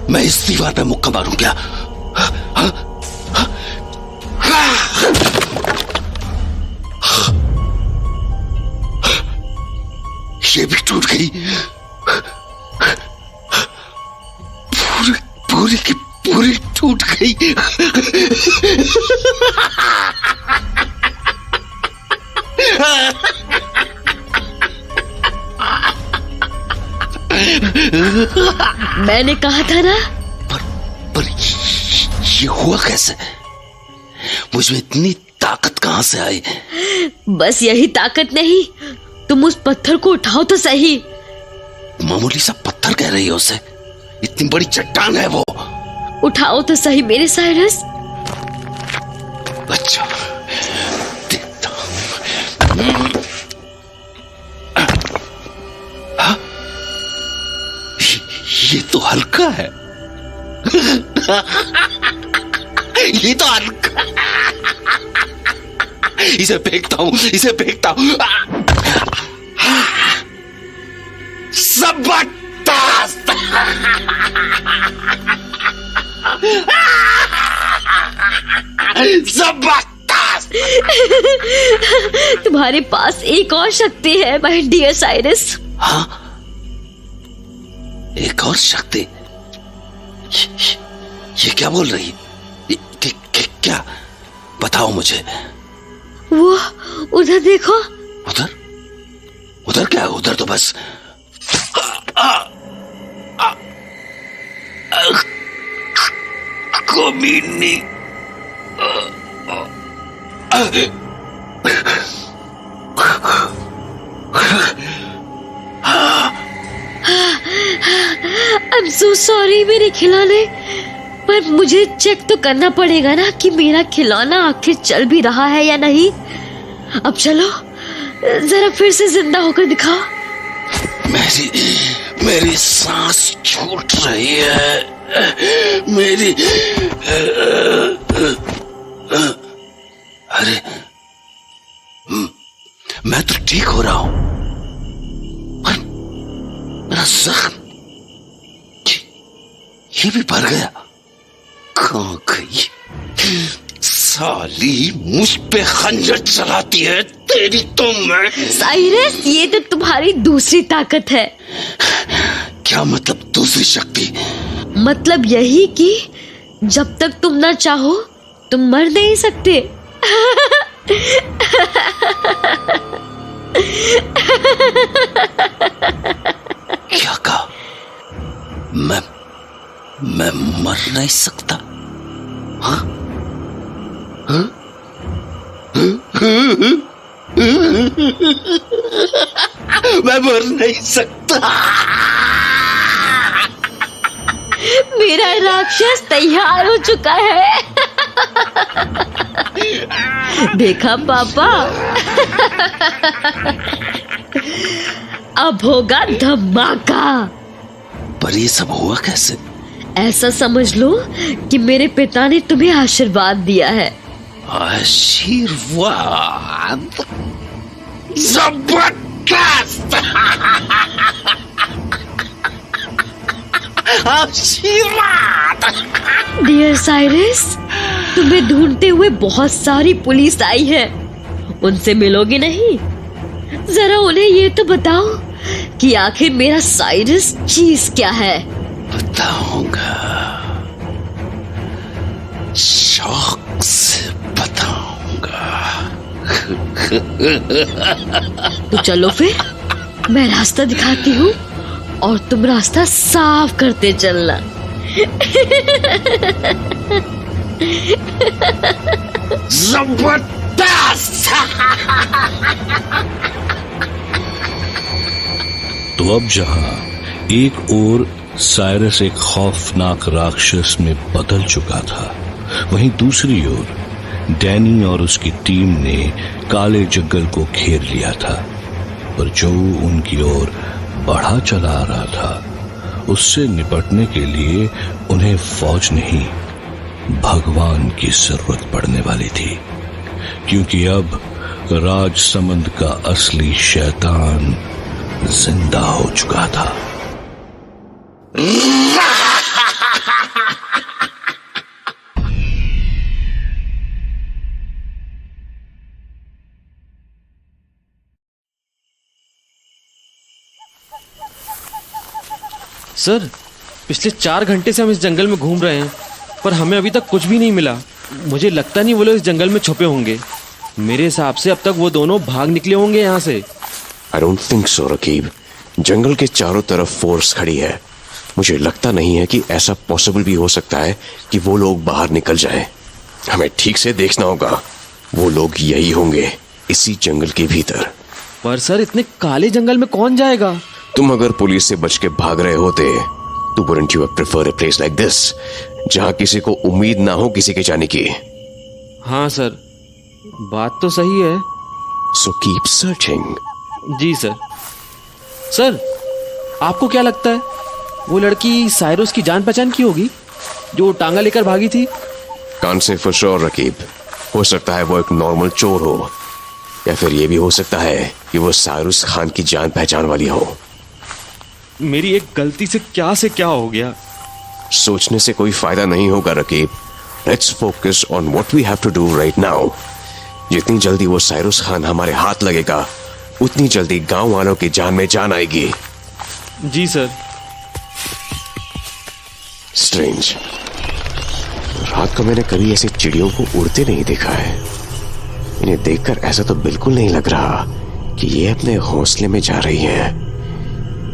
Speaker 6: मैं इस दीवार पे मुक्का मारूं क्या? ये भी टूट गई। पूरी की पूरी टूट गई।
Speaker 4: मैंने कहा था ना।
Speaker 6: पर ये हुआ कैसे? मुझमें इतनी ताकत कहां से आई?
Speaker 4: बस यही ताकत नहीं, तुम उस पत्थर को उठाओ तो सही।
Speaker 6: मामूली सा पत्थर कह रही हो उसे? इतनी बड़ी चट्टान है वो।
Speaker 4: उठाओ तो सही मेरे साइरस।
Speaker 6: अच्छा, देखता हूं। हाँ? ये तो हल्का है। ये तो हल्का। इसे फेंकता हूं, इसे फेंकता हूं। जबरदस्त। जबरदस्त।
Speaker 4: तुम्हारे पास एक और शक्ति है माय डियर साइरस।
Speaker 6: हाँ, एक और शक्ति? ये क्या बोल रही? क्या? बताओ मुझे।
Speaker 4: वो उधर देखो।
Speaker 6: उधर? उधर क्या? उधर तो बस कमीनी।
Speaker 4: I'm so sorry मेरे खिलौने, पर मुझे चेक तो करना पड़ेगा ना कि मेरा खिलौना आखिर चल भी रहा है या नहीं। अब चलो, जरा फिर से जिंदा होकर दिखाओ।
Speaker 6: मेरी सांस छूट रही है। मेरी अरे, मैं तो ठीक हो रहा हूं, पर मेरा जख्म ये भी भर गया। कहां गई साली? मुझ पे खंजर चलाती है तेरी तो मैं।
Speaker 4: साइरस, ये तो तुम्हारी दूसरी ताकत है।
Speaker 6: क्या मतलब दूसरी शक्ति?
Speaker 4: मतलब यही कि जब तक तुम ना चाहो तुम मर नहीं सकते।
Speaker 6: क्या कहा? मैं मर नहीं सकता? हाँ? हाँ? मैं मर नहीं सकता।
Speaker 4: मेरा राक्षस तैयार हो चुका है। देखा पापा, अब होगा धमाका।
Speaker 6: पर ये सब हुआ कैसे?
Speaker 4: ऐसा समझ लो कि मेरे पिता ने तुम्हें आशीर्वाद दिया है।
Speaker 6: आशीर्वाद? जबरदस्त! आशीर्वाद!
Speaker 4: डियर साइरस, तुम्हें ढूंढते हुए बहुत सारी पुलिस आई है। उनसे मिलोगे नहीं? जरा उन्हें ये तो बताओ कि आखिर मेरा साइरस चीज क्या है।
Speaker 6: बताऊंगा, शौक से बताऊंगा।
Speaker 4: तो चलो फिर, मैं रास्ता दिखाती हूँ और तुम रास्ता साफ करते चलना।
Speaker 6: जबरदस्त!
Speaker 3: तो अब जहां एक ओर साइरस एक खौफनाक राक्षस में बदल चुका था, वहीं दूसरी ओर डैनी और उसकी टीम ने काले जंगल को घेर लिया था। पर जो उनकी ओर बढ़ा चला आ रहा था, उससे निपटने के लिए उन्हें फौज नहीं, भगवान की जरूरत पड़ने वाली थी। क्योंकि अब राजसमंद का असली शैतान जिंदा हो चुका था।
Speaker 7: सर, पिछले 4 घंटे से हम इस जंगल में घूम रहे हैं, पर हमें अभी तक कुछ भी नहीं मिला। मुझे लगता नहीं वो लोग इस जंगल में छुपे होंगे। मेरे हिसाब से अब तक वो दोनों भाग निकले होंगे यहाँ से।
Speaker 8: I don't think so, Raqib. जंगल के चारों तरफ फोर्स खड़ी है। मुझे लगता नहीं है कि ऐसा पॉसिबल भी हो सकता है कि वो लोग बाहर निकल जाएं। हमें ठीक से देखना होगा। वो लोग यही होंगे, इसी जंगल के भीतर।
Speaker 7: पर सर, इतने काले जंगल में कौन जाएगा?
Speaker 8: तुम अगर पुलिस से बच के भाग रहे होते तो wouldn't you have preferred a place like this, जहां किसी को उम्मीद ना हो किसी के जाने की?
Speaker 7: हाँ सर, बात तो सही है।
Speaker 8: So keep searching.
Speaker 7: जी सर। सर, आपको क्या लगता है, वो लड़की साइरस की जान पहचान की होगी जो टांगा लेकर भागी थी?
Speaker 8: Can't say for sure, Raqib. हो सकता है वो एक नॉर्मल चोर हो, या फिर ये भी हो सकता है कि वो साइरस खान की जान पहचान वाली हो।
Speaker 7: मेरी एक गलती से क्या हो गया।
Speaker 8: सोचने से कोई फायदा नहीं होगा Rakib. Let's focus on what we have to do right now. जितनी जल्दी वो साइरस खान हमारे हाथ लगेगा, उतनी जल्दी गांव वालों की जान में जान आएगी।
Speaker 7: जी सर।
Speaker 8: स्ट्रेंज, रात को मैंने कभी ऐसे चिड़ियों को उड़ते नहीं देखा है। इन्हें देखकर ऐसा तो बिल्कुल नहीं लग रहा कि ये अपने घोंसले में जा रही हैं।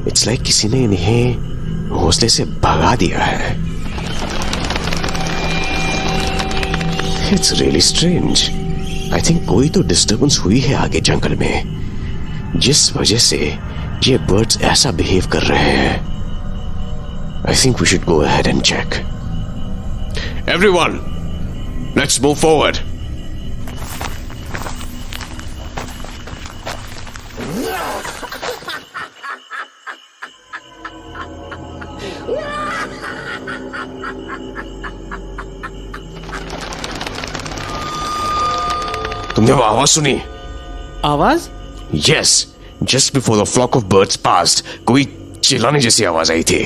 Speaker 8: इट्स लाइक किसी ने इन्हें घोंसले से भगा दिया है। It's really strange. I think कोई तो डिस्टर्बेंस हुई है आगे जंगल में, जिस वजह से ये बर्ड्स ऐसा बिहेव कर रहे हैं। I think we should go ahead and check. Everyone, let's move forward. तुमने वो आवाज सुनी?
Speaker 7: आवाज?
Speaker 8: Yes, just before the flock of birds passed, कोई चिल्लाने जैसी आवाज आई थी।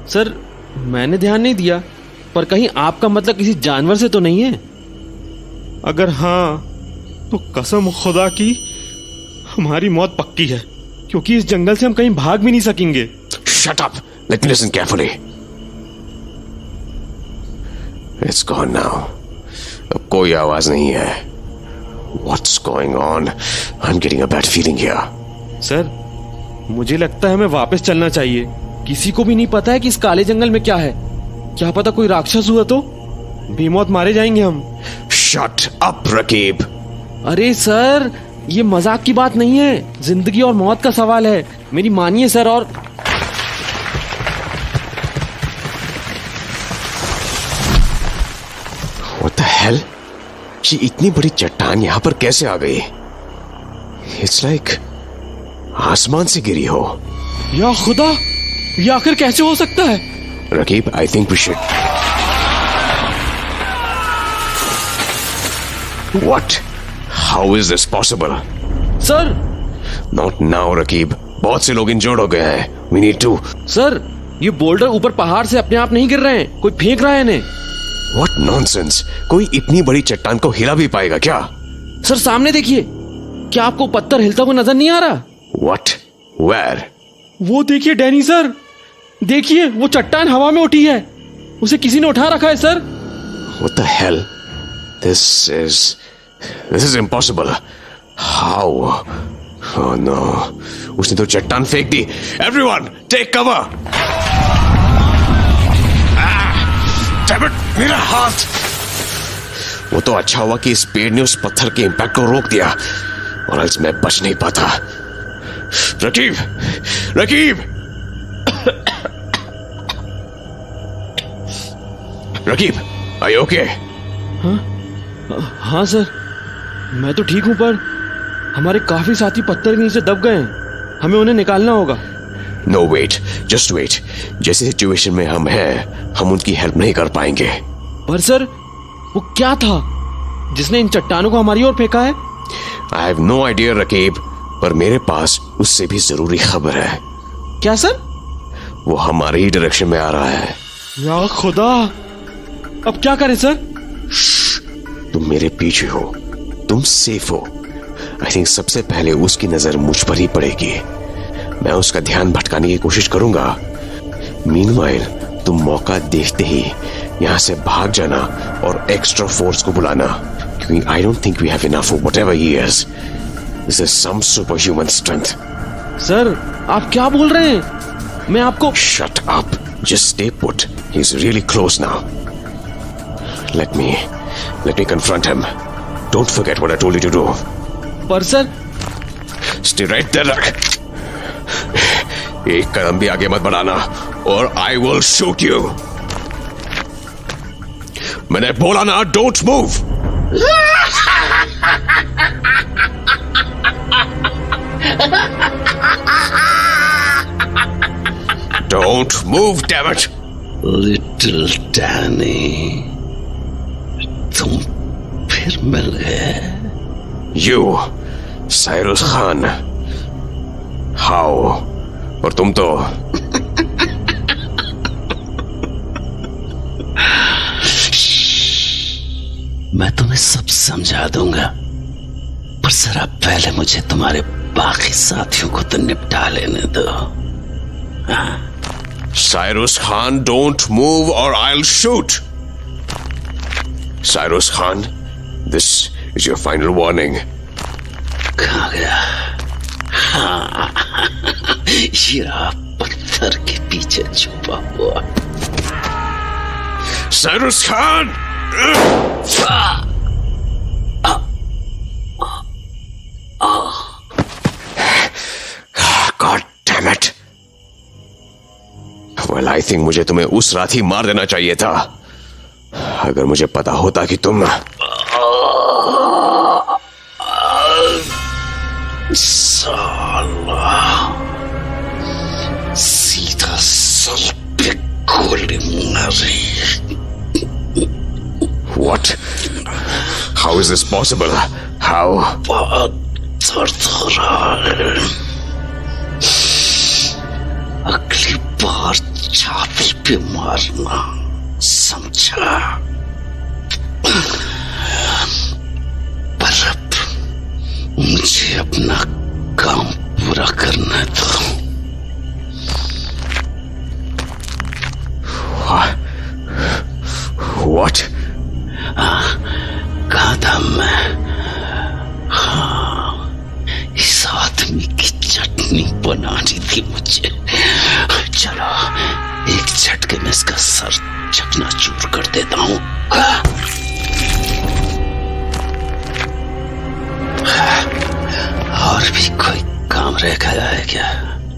Speaker 7: सर, मैंने ध्यान नहीं दिया, पर कहीं आपका मतलब किसी जानवर से तो नहीं है? अगर हाँ, तो कसम खुदा की हमारी मौत पक्की है, क्योंकि इस जंगल से हम कहीं भाग भी नहीं सकेंगे।
Speaker 8: Shut up! Let me listen carefully. It's gone now. अब कोई आवाज नहीं है। What's going on? I'm getting a bad feeling here.
Speaker 7: Sir, मुझे लगता है हमें वापस चलना चाहिए। किसी को भी नहीं पता है कि इस काले जंगल में क्या है। क्या पता कोई राक्षस हुआ तो बेमौत मारे जाएंगे हम।
Speaker 8: Shut up, Raqib.
Speaker 7: अरे सर, ये मजाक की बात नहीं है, जिंदगी और मौत का सवाल है। मेरी मानिए सर। और
Speaker 8: What the hell? ये इतनी बड़ी चट्टान यहाँ पर कैसे आ गई? It's like आसमान से गिरी हो।
Speaker 7: या खुदा, ये आखिर कैसे हो सकता है?
Speaker 8: Raqib, I think we should. What? How is this possible?
Speaker 7: Sir,
Speaker 8: Not now, Raqib. बहुत से लोग इंजर्ड हो गए हैं। We need to.
Speaker 7: सर, ये बोल्डर ऊपर पहाड़ से अपने आप नहीं गिर रहे हैं, कोई फेंक रहा है इन्हें।
Speaker 8: What nonsense? कोई इतनी बड़ी चट्टान को हिला भी पाएगा क्या?
Speaker 7: सर सामने देखिए, क्या आपको पत्थर हिलता हुआ नजर नहीं आ रहा?
Speaker 8: What? Where?
Speaker 7: वो देखिए डैनी सर, देखिए वो चट्टान हवा में उठी है, उसे किसी ने उठा रखा है sir.
Speaker 8: What the hell? This is impossible. How? Oh no. उसने तो चट्टान फेंक दी। Everyone, take cover. Damn it, मेरा हाथ। वो तो अच्छा हुआ कि इस पेड़ ने उस पत्थर के इंपैक्ट को रोक दिया, और else मैं बच नहीं पाता। Raqib, Raqib, Raqib, are you okay?
Speaker 7: हाँ सर, मैं तो ठीक हूं, पर हमारे काफी साथी पत्थर के नीचे दब गए हैं। हमें उन्हें निकालना होगा।
Speaker 8: No, wait, just wait. जैसे सिचुएशन में हम हैं, हम उनकी हेल्प नहीं कर पाएंगे।
Speaker 7: पर सर, वो क्या था जिसने इन चट्टानों को हमारी ओर फेंका है?
Speaker 8: I have no idea, Raqib, पर मेरे पास उससे भी जरूरी खबर है।
Speaker 7: क्या सर?
Speaker 8: वो हमारे ही डायरेक्शन में आ रहा है।
Speaker 7: या खुदा, अब क्या करें सर?
Speaker 8: तुम मेरे पीछे हो, तुम सेफ हो। आई थिंक सबसे पहले उसकी नजर मुझ पर ही पड़ेगी। मैं उसका ध्यान भटकाने की कोशिश करूंगा। मीनवाइल, तुम मौका देखते ही यहां से भाग जाना और एक्स्ट्रा फोर्स को बुलाना, क्योंकि I don't think we have enough for whatever he is. This is some superhuman strength.
Speaker 7: Sir, आप क्या बोल रहे हैं? मैं आपको।
Speaker 8: Shut up, just stay put. He is really close now. Let me confront him. Don't forget what I told you to do.
Speaker 7: पर sir,
Speaker 8: Stay right there. एक कदम भी आगे मत बढ़ाना और I will shoot you. मैंने बोला ना, don't move. Don't move, damn it.
Speaker 6: Little Danny, तुम फिर मिल गए।
Speaker 8: You, Cyrus Khan. How? और तुम तो
Speaker 6: मैं तुम्हें सब समझा दूंगा, पर जरा पहले मुझे तुम्हारे बाकी साथियों को तो निपटा लेने दो।
Speaker 8: Cyrus Khan, don't move or I'll shoot. Cyrus Khan, this is your final warning.
Speaker 6: कहाँ गया? हाँ, ये रहा पत्थर के पीछे छुपा हुआ।
Speaker 8: Cyrus Khan! God damn it. Well, I think मुझे तुम्हें उस रात ही मार देना चाहिए था, अगर मुझे पता होता कि तुम
Speaker 6: साला सीधा सर पे गोली मारी।
Speaker 8: What? How is this possible? How?
Speaker 6: बहुत दर्द हो रहा है। अगली बार छाती पे मारना, समझा? पर अब मुझे अपना काम पूरा करना दो।
Speaker 8: What?
Speaker 6: कहा था मैं? आदमी की चटनी बनानी थी मुझे। चलो एक झटके में इसका सर चकनाचूर कर देता हूं। और भी कोई काम रह गया है क्या?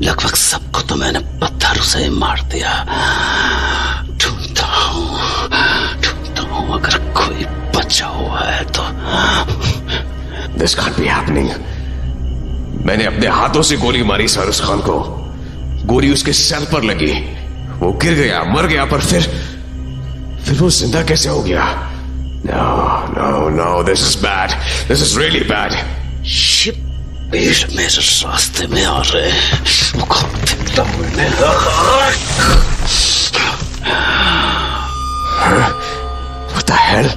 Speaker 6: लगभग सबको तो मैंने पत्थरों से मार दिया। ढूंढता हूं अगर कोई बचा हुआ है तो।
Speaker 8: This can't be happening. मैंने अपने हाथों से गोली मारी साइरस खान को। गोली उसके सर पर लगी, वो गिर गया, मर गया, पर फिर वो जिंदा कैसे हो गया? No, this is bad. This is really bad.
Speaker 6: ये पेड़ मेरे रास्ते में आ रहे हैं।
Speaker 8: What the hell?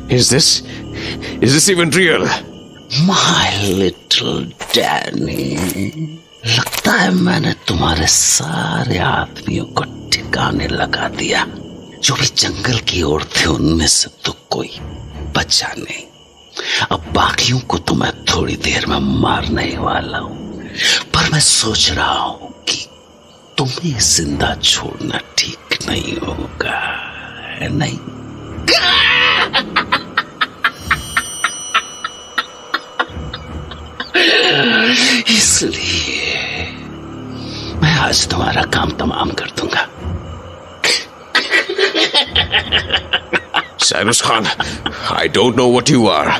Speaker 8: Is this even real?
Speaker 6: My little Danny, लगता है मैंने तुम्हारे सारे आदमियों को ठिकाने लगा दिया। जो भी जंगल की ओर थे उनमें से तो कोई बचा नहीं। अब बाकियों को तो मैं थोड़ी देर में मारने ही वाला हूं, पर मैं सोच रहा हूं कि तुम्हें जिंदा छोड़ना ठीक नहीं होगा, है नहीं? इसलिए मैं आज तुम्हारा काम तमाम कर दूंगा।
Speaker 8: Cyrus Khan, I don't know what you are.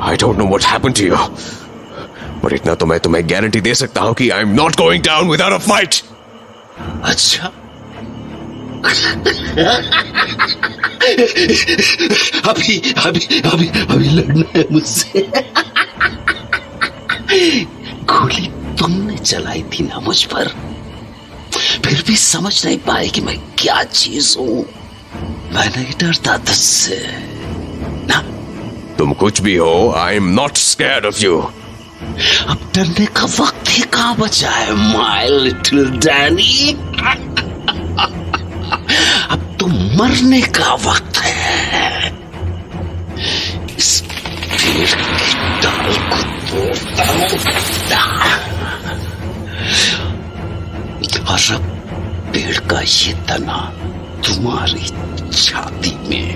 Speaker 8: I don't know what happened to you. पर इतना तो मैं तुम्हें गारंटी दे सकता हूं कि I'm not going down without a fight.
Speaker 6: अच्छा, अभी लड़ना है मुझसे? गोली तुमने चलाई थी ना मुझ पर, फिर भी समझ नहीं पाए कि मैं क्या चीज हूं। मैं नहीं डरता तुझसे ना।
Speaker 8: तुम कुछ भी हो, I am not scared of you.
Speaker 6: अब डरने का वक्त ही कहां बचा है, my little Danny? अब तो मरने का वक्त है। इस पेड़ की डाल को तोड़ता हूं और अब पेड़ का ये तना तुम्हारी छाती में।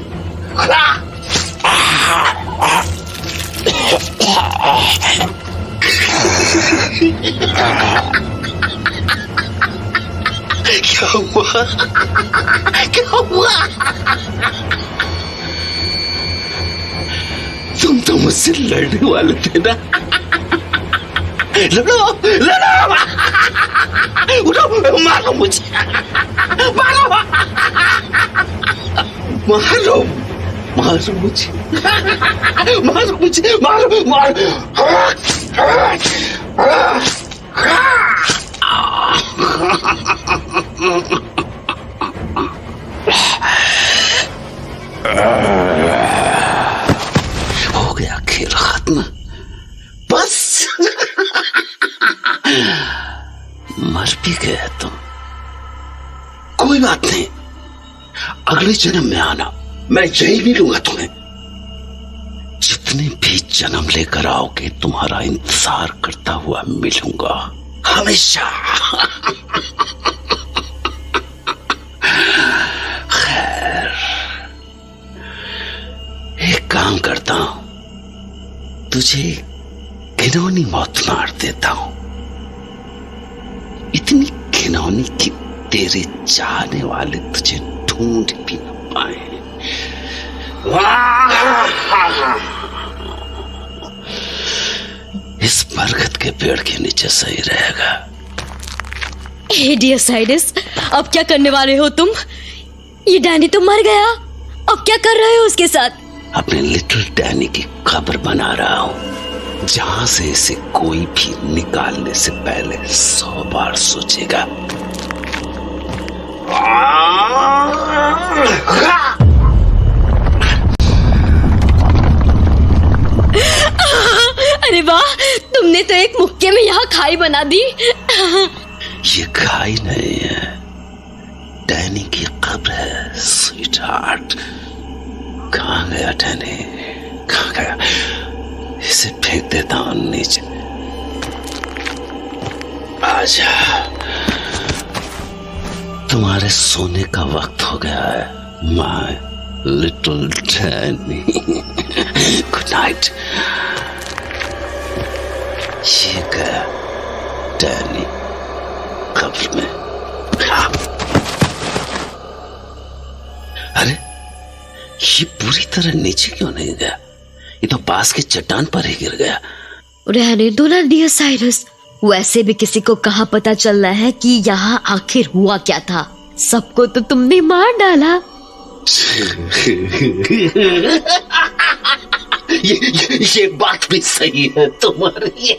Speaker 6: क्या हुआ? तुम तो मुझसे लड़ने वाले थे ना? लड़ो उठो, मारो मुझे, मारो मुझे, हो गया खेल खत्म, बस। मर भी गए तुम, कोई बात नहीं। अगले जन्म में आना, मैं यही मिलूंगा तुम्हें। जितने भी जन्म लेकर आओगे तुम्हारा इंतजार करता हुआ मिलूंगा हमेशा। खैर, एक काम करता हूं, तुझे घिनौनी मौत मार देता हूं, इतनी घिनौनी कि तेरे चाहने वाले तुझे ढूंढ भी न पाए। इस बरगद के पेड़ के नीचे सही रहेगा।
Speaker 4: डियर साइरस, अब क्या करने वाले हो तुम? ये डैनी तो मर गया, अब क्या कर रहे हो उसके साथ?
Speaker 6: अपने लिटिल डैनी की कब्र बना रहा हूं, जहां से इसे कोई भी निकालने से पहले 100 बार सोचेगा।
Speaker 4: अरे वाह, तुमने तो एक मुक्के में यहाँ खाई बना दी।
Speaker 6: ये खाई नहीं है, डैनी की कब्र है स्वीट हार्ट। कहाँ गया डैनी, कहाँ गया? इसे फेंक देता हूँ नीचे, आजा, तुम्हारे सोने का वक्त हो गया है my little Danny. Good night. ये गया डैनी कब्र में। अरे ये पूरी तरह नीचे क्यों नहीं गया? ये तो पास के चट्टान पर ही गिर गया।
Speaker 4: रहने दो ना डियर साइरस, वैसे भी किसी को कहाँ पता चल रहा है कि यहाँ आखिर हुआ क्या था। सबको तो तुमने मार डाला।
Speaker 6: ये बात भी सही है तुम्हारी।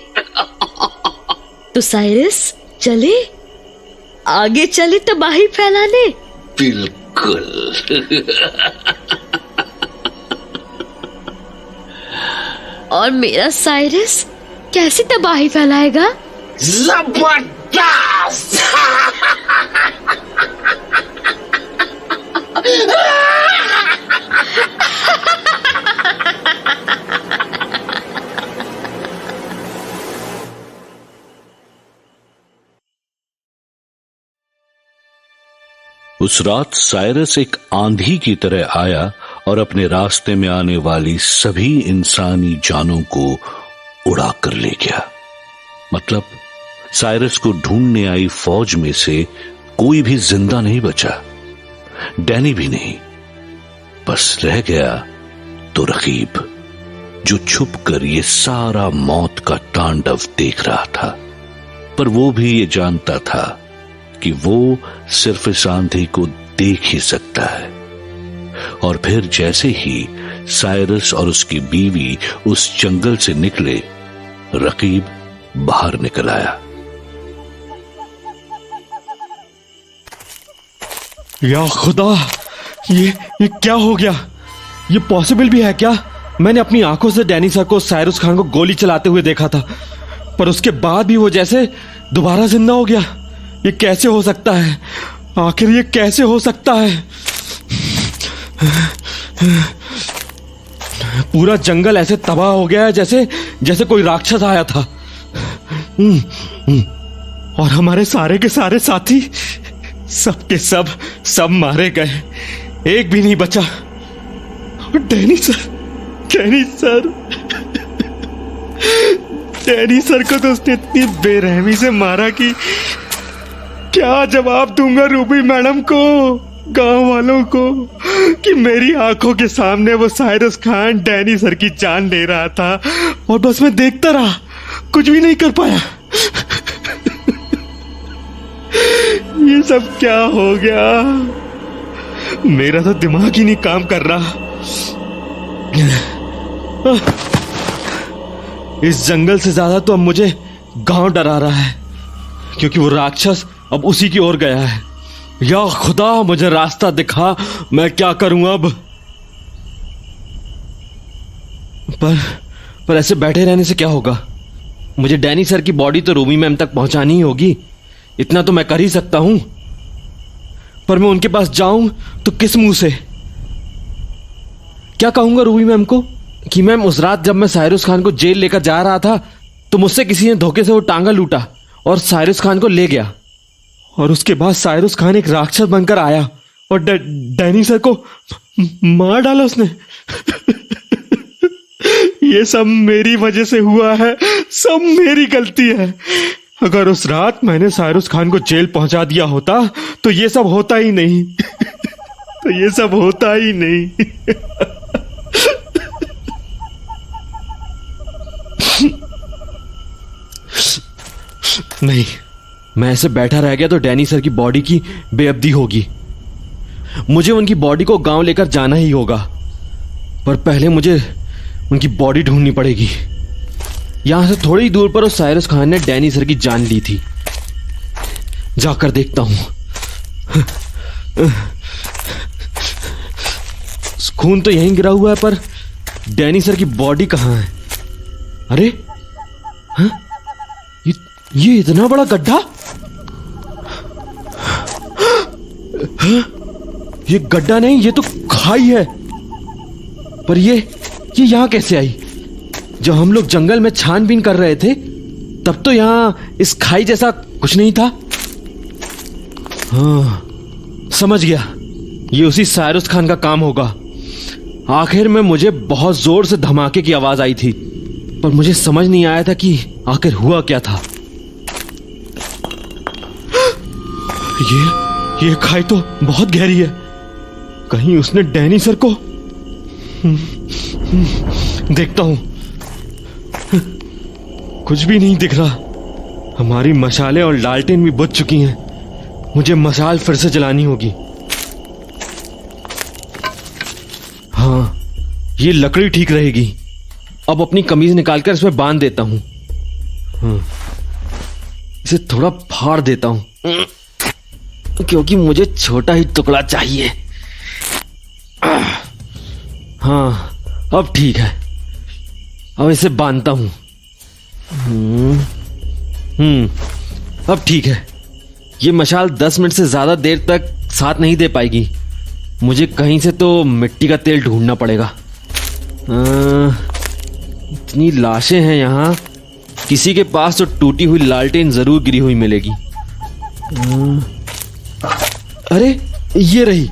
Speaker 4: तो साइरस चले, आगे चले तबाही फैलाने।
Speaker 6: बिल्कुल।
Speaker 4: और मेरा साइरस कैसी तबाही फैलाएगा?
Speaker 6: जबरदस्त।
Speaker 3: उस रात साइरस एक आंधी की तरह आया और अपने रास्ते में आने वाली सभी इंसानी जानों को उड़ा कर ले गया। मतलब साइरस को ढूंढने आई फौज में से कोई भी जिंदा नहीं बचा, डैनी भी नहीं। बस रह गया तो रकीब, जो छुप कर ये सारा मौत का तांडव देख रहा था। पर वो भी ये जानता था कि वो सिर्फ इस आंधी को देख ही सकता है। और फिर जैसे ही साइरस और उसकी बीवी उस जंगल से निकले, रकीब बाहर निकल आया।
Speaker 7: या खुदा, ये क्या हो गया? ये पॉसिबल भी है क्या? मैंने अपनी आंखों से डैनी सर को साइरस खान को गोली चलाते हुए देखा था, पर उसके बाद भी वो जैसे दोबारा जिंदा हो गया। ये कैसे हो सकता है? आखिर ये कैसे हो सकता है? पूरा जंगल ऐसे तबाह हो गया है जैसे कोई राक्षस आया था। और हमारे सारे के सारे साथी सब के सब मारे गए, एक भी नहीं बचा। डैनी सर को तो उसने इतनी बेरहमी से मारा कि क्या जवाब दूंगा रूबी मैडम को, गांव वालों को, कि मेरी आंखों के सामने वो साइरस खान डैनी सर की जान ले रहा था और बस मैं देखता रहा, कुछ भी नहीं कर पाया। ये सब क्या हो गया? मेरा तो दिमाग ही नहीं काम कर रहा। इस जंगल से ज्यादा तो अब मुझे गांव डरा रहा है, क्योंकि वो राक्षस अब उसी की ओर गया है। या खुदा, मुझे रास्ता दिखा, मैं क्या करूं अब? पर ऐसे बैठे रहने से क्या होगा? मुझे डैनी सर की बॉडी तो रूबी मैम तक पहुंचानी ही होगी, इतना तो मैं कर ही सकता हूं। पर मैं उनके पास जाऊं तो किस मुंह से? क्या कहूंगा रूबी मैम को कि मैम, उस रात जब मैं साइरस खान को जेल लेकर जा रहा था तो मुझसे किसी ने धोखे से वो टांगा लूटा और साइरस खान को ले गया, और उसके बाद साइरस खान एक राक्षस बनकर आया और डैनी सर को मार डाला उसने। ये सब मेरी वजह से हुआ है, सब मेरी गलती है। अगर उस रात मैंने साइरस खान को जेल पहुंचा दिया होता तो ये सब होता ही नहीं। तो ये सब होता ही नहीं। नहीं, मैं ऐसे बैठा रह गया तो डैनी सर की बॉडी की बेअब्दी होगी। मुझे उनकी बॉडी को गांव लेकर जाना ही होगा, पर पहले मुझे उनकी बॉडी ढूंढनी पड़ेगी। यहां से थोड़ी ही दूर पर उस साइरस खान ने डैनी सर की जान ली थी। जाकर देखता हूं। खून तो यहीं गिरा हुआ है, पर डैनी सर की बॉडी कहां है? अरे हाँ? ये इतना बड़ा गड्ढा? हाँ? ये गड्ढा नहीं, ये तो खाई है। पर ये यहां कैसे आई? जब हम लोग जंगल में छानबीन कर रहे थे तब तो यहाँ इस खाई जैसा कुछ नहीं था। हाँ, समझ गया, ये उसी साइरस खान का काम होगा। आखिर में मुझे बहुत जोर से धमाके की आवाज आई थी, पर मुझे समझ नहीं आया था कि आखिर हुआ क्या था। ये खाई तो बहुत गहरी है, कहीं उसने डैनी सर को। देखता हूं, कुछ भी नहीं दिख रहा। हमारी मशालें और लालटेन भी बुझ चुकी हैं। मुझे मशाल फिर से जलानी होगी। हाँ, ये लकड़ी ठीक रहेगी। अब अपनी कमीज निकालकर इसमें बांध देता हूं। हाँ, इसे थोड़ा फाड़ देता हूं, क्योंकि मुझे छोटा ही टुकड़ा चाहिए। हाँ, अब ठीक है। अब इसे बांधता हूं। अब ठीक है। ये मशाल 10 मिनट से ज्यादा देर तक साथ नहीं दे पाएगी। मुझे कहीं से तो मिट्टी का तेल ढूंढना पड़ेगा। इतनी लाशें हैं यहाँ, किसी के पास तो टूटी हुई लालटेन जरूर गिरी हुई मिलेगी। अरे ये रही,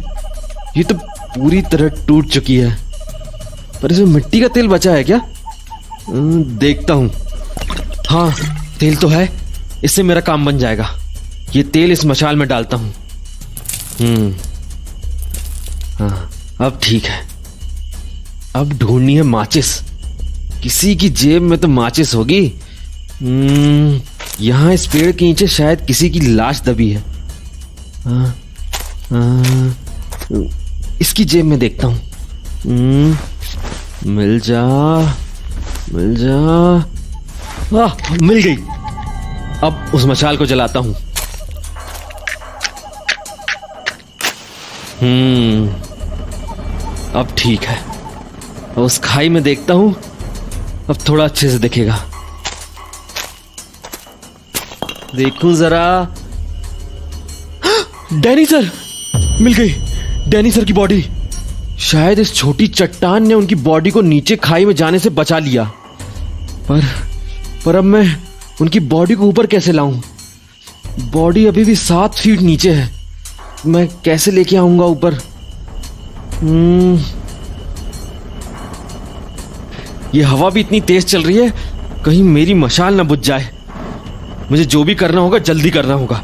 Speaker 7: ये तो पूरी तरह टूट चुकी है, पर इसमें मिट्टी का तेल बचा है क्या? देखता हूं। हाँ, तेल तो है, इससे मेरा काम बन जाएगा। ये तेल इस मशाल में डालता हूं। हाँ, अब ठीक है। अब ढूंढनी है माचिस। किसी की जेब में तो माचिस होगी। यहाँ इस पेड़ के नीचे शायद किसी की लाश दबी है। इसकी जेब में देखता हूं। मिल जा, मिल जा। मिल गई। अब उस मशाल को जलाता हूं। अब ठीक है। उस खाई में देखता हूं, अब थोड़ा अच्छे से दिखेगा। देखूं जरा। डैनी सर, मिल गई। डैनी सर की बॉडी। शायद इस छोटी चट्टान ने उनकी बॉडी को नीचे खाई में जाने से बचा लिया, पर अब मैं उनकी बॉडी को ऊपर कैसे लाऊं? बॉडी अभी भी 7 फीट नीचे है। मैं कैसे लेके आऊंगा ऊपर? ये हवा भी इतनी तेज चल रही है, कहीं मेरी मशाल ना बुझ जाए। मुझे जो भी करना होगा जल्दी करना होगा,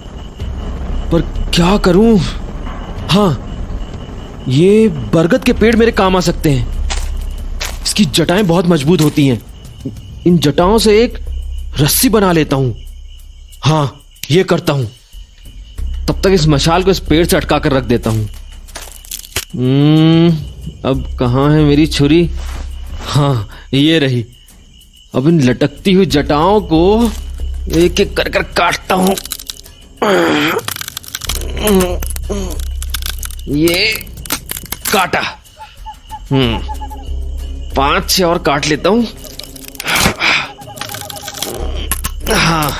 Speaker 7: पर क्या करूं? हाँ, ये बरगद के पेड़ मेरे काम आ सकते हैं। इसकी जटाएं बहुत मजबूत होती हैं। इन जटाओं से एक रस्सी बना लेता हूं। हाँ, ये करता हूं। तब तक इस मशाल को इस पेड़ से अटका कर रख देता हूं। अब कहाँ है मेरी छुरी? हाँ, ये रही। अब इन लटकती हुई जटाओं को एक एक कर कर काटता हूं। ये काटा। 5-6 और काट लेता हूं। हाँ,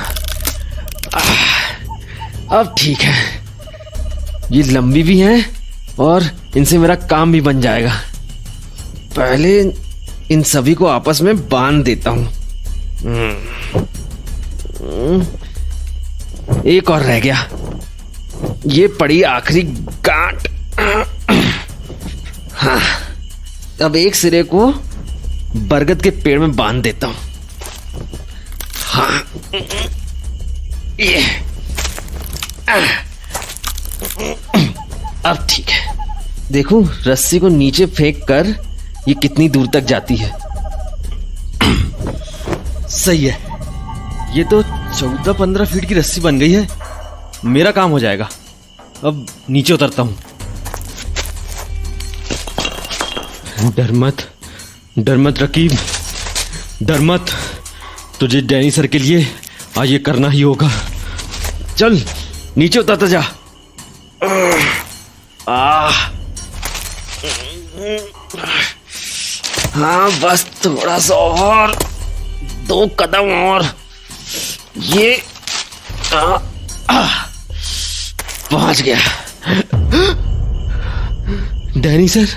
Speaker 7: अब ठीक है। ये लंबी भी हैं और इनसे मेरा काम भी बन जाएगा। पहले इन सभी को आपस में बांध देता हूं। एक और रह गया। ये पड़ी आखिरी गांठ। हाँ, अब एक सिरे को बरगद के पेड़ में बांध देता हूं। हाँ, ये अब ठीक है। देखूं रस्सी को नीचे फेंक कर ये कितनी दूर तक जाती है। सही है, ये तो 14-15 फीट की रस्सी बन गई है। मेरा काम हो जाएगा। अब नीचे उतरता हूं। डर मत, डर मत रकीब, डर मत। तुझे डैनी सर के लिए आज ये करना ही होगा। चल नीचे उतरता जा। हाँ, बस थोड़ा सा और, 2 कदम और। ये पहुंच गया। डैनी सर,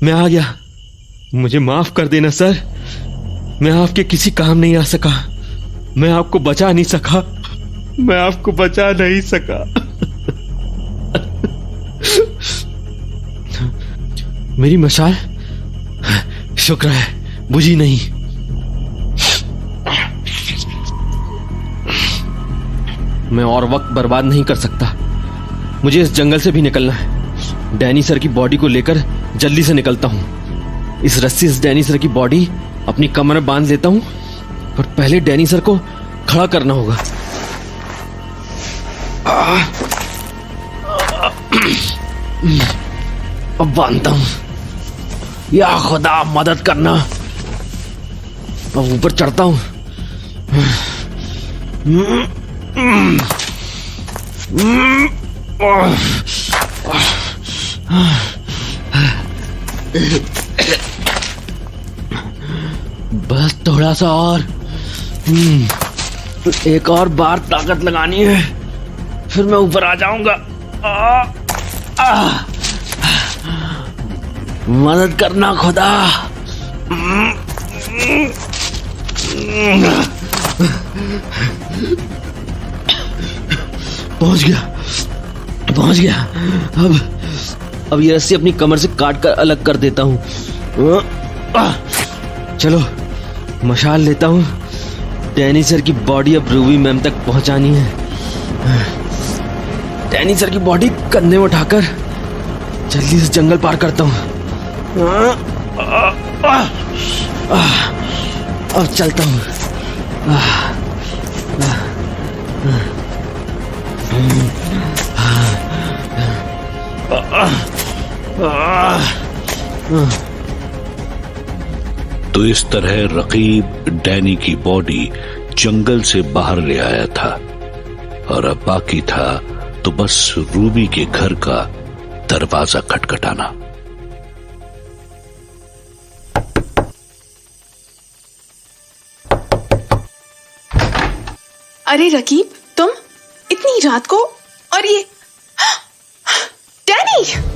Speaker 7: मैं आ गया। मुझे माफ कर देना सर, मैं आपके किसी काम नहीं आ सका। मैं आपको बचा नहीं सका, मैं आपको बचा नहीं सका। मेरी मशाल शुक्र है बुझी नहीं। मैं और वक्त बर्बाद नहीं कर सकता, मुझे इस जंगल से भी निकलना है। डैनी सर की बॉडी को लेकर जल्दी से निकलता हूं। इस रस्सी से डैनी सर की बॉडी अपनी कमर में बांध लेता हूं, पर पहले डैनी सर को खड़ा करना होगा। अब बांधता हूं। या खुदा मदद करना। अब ऊपर चढ़ता हूं। बस थोड़ा सा और, एक और बार ताकत लगानी है, फिर मैं ऊपर आ जाऊंगा। मदद करना खुदा। पहुंच गया। अब ये रस्सी अपनी कमर से काट कर अलग कर देता हूं। चलो मशाल लेता हूं। डैनी सर की बॉडी अब रूबी मैम तक पहुंचानी है। डैनी सर की बॉडी कंधे में उठाकर जल्दी से जंगल पार करता हूं। अब चलता हूं।
Speaker 3: तो इस तरह रकीब डैनी की बॉडी जंगल से बाहर ले आया था, और अब बाकी था तो बस रूबी के घर का दरवाजा खटखटाना।
Speaker 2: अरे रकीब, तुम इतनी रात को, और ये डैनी!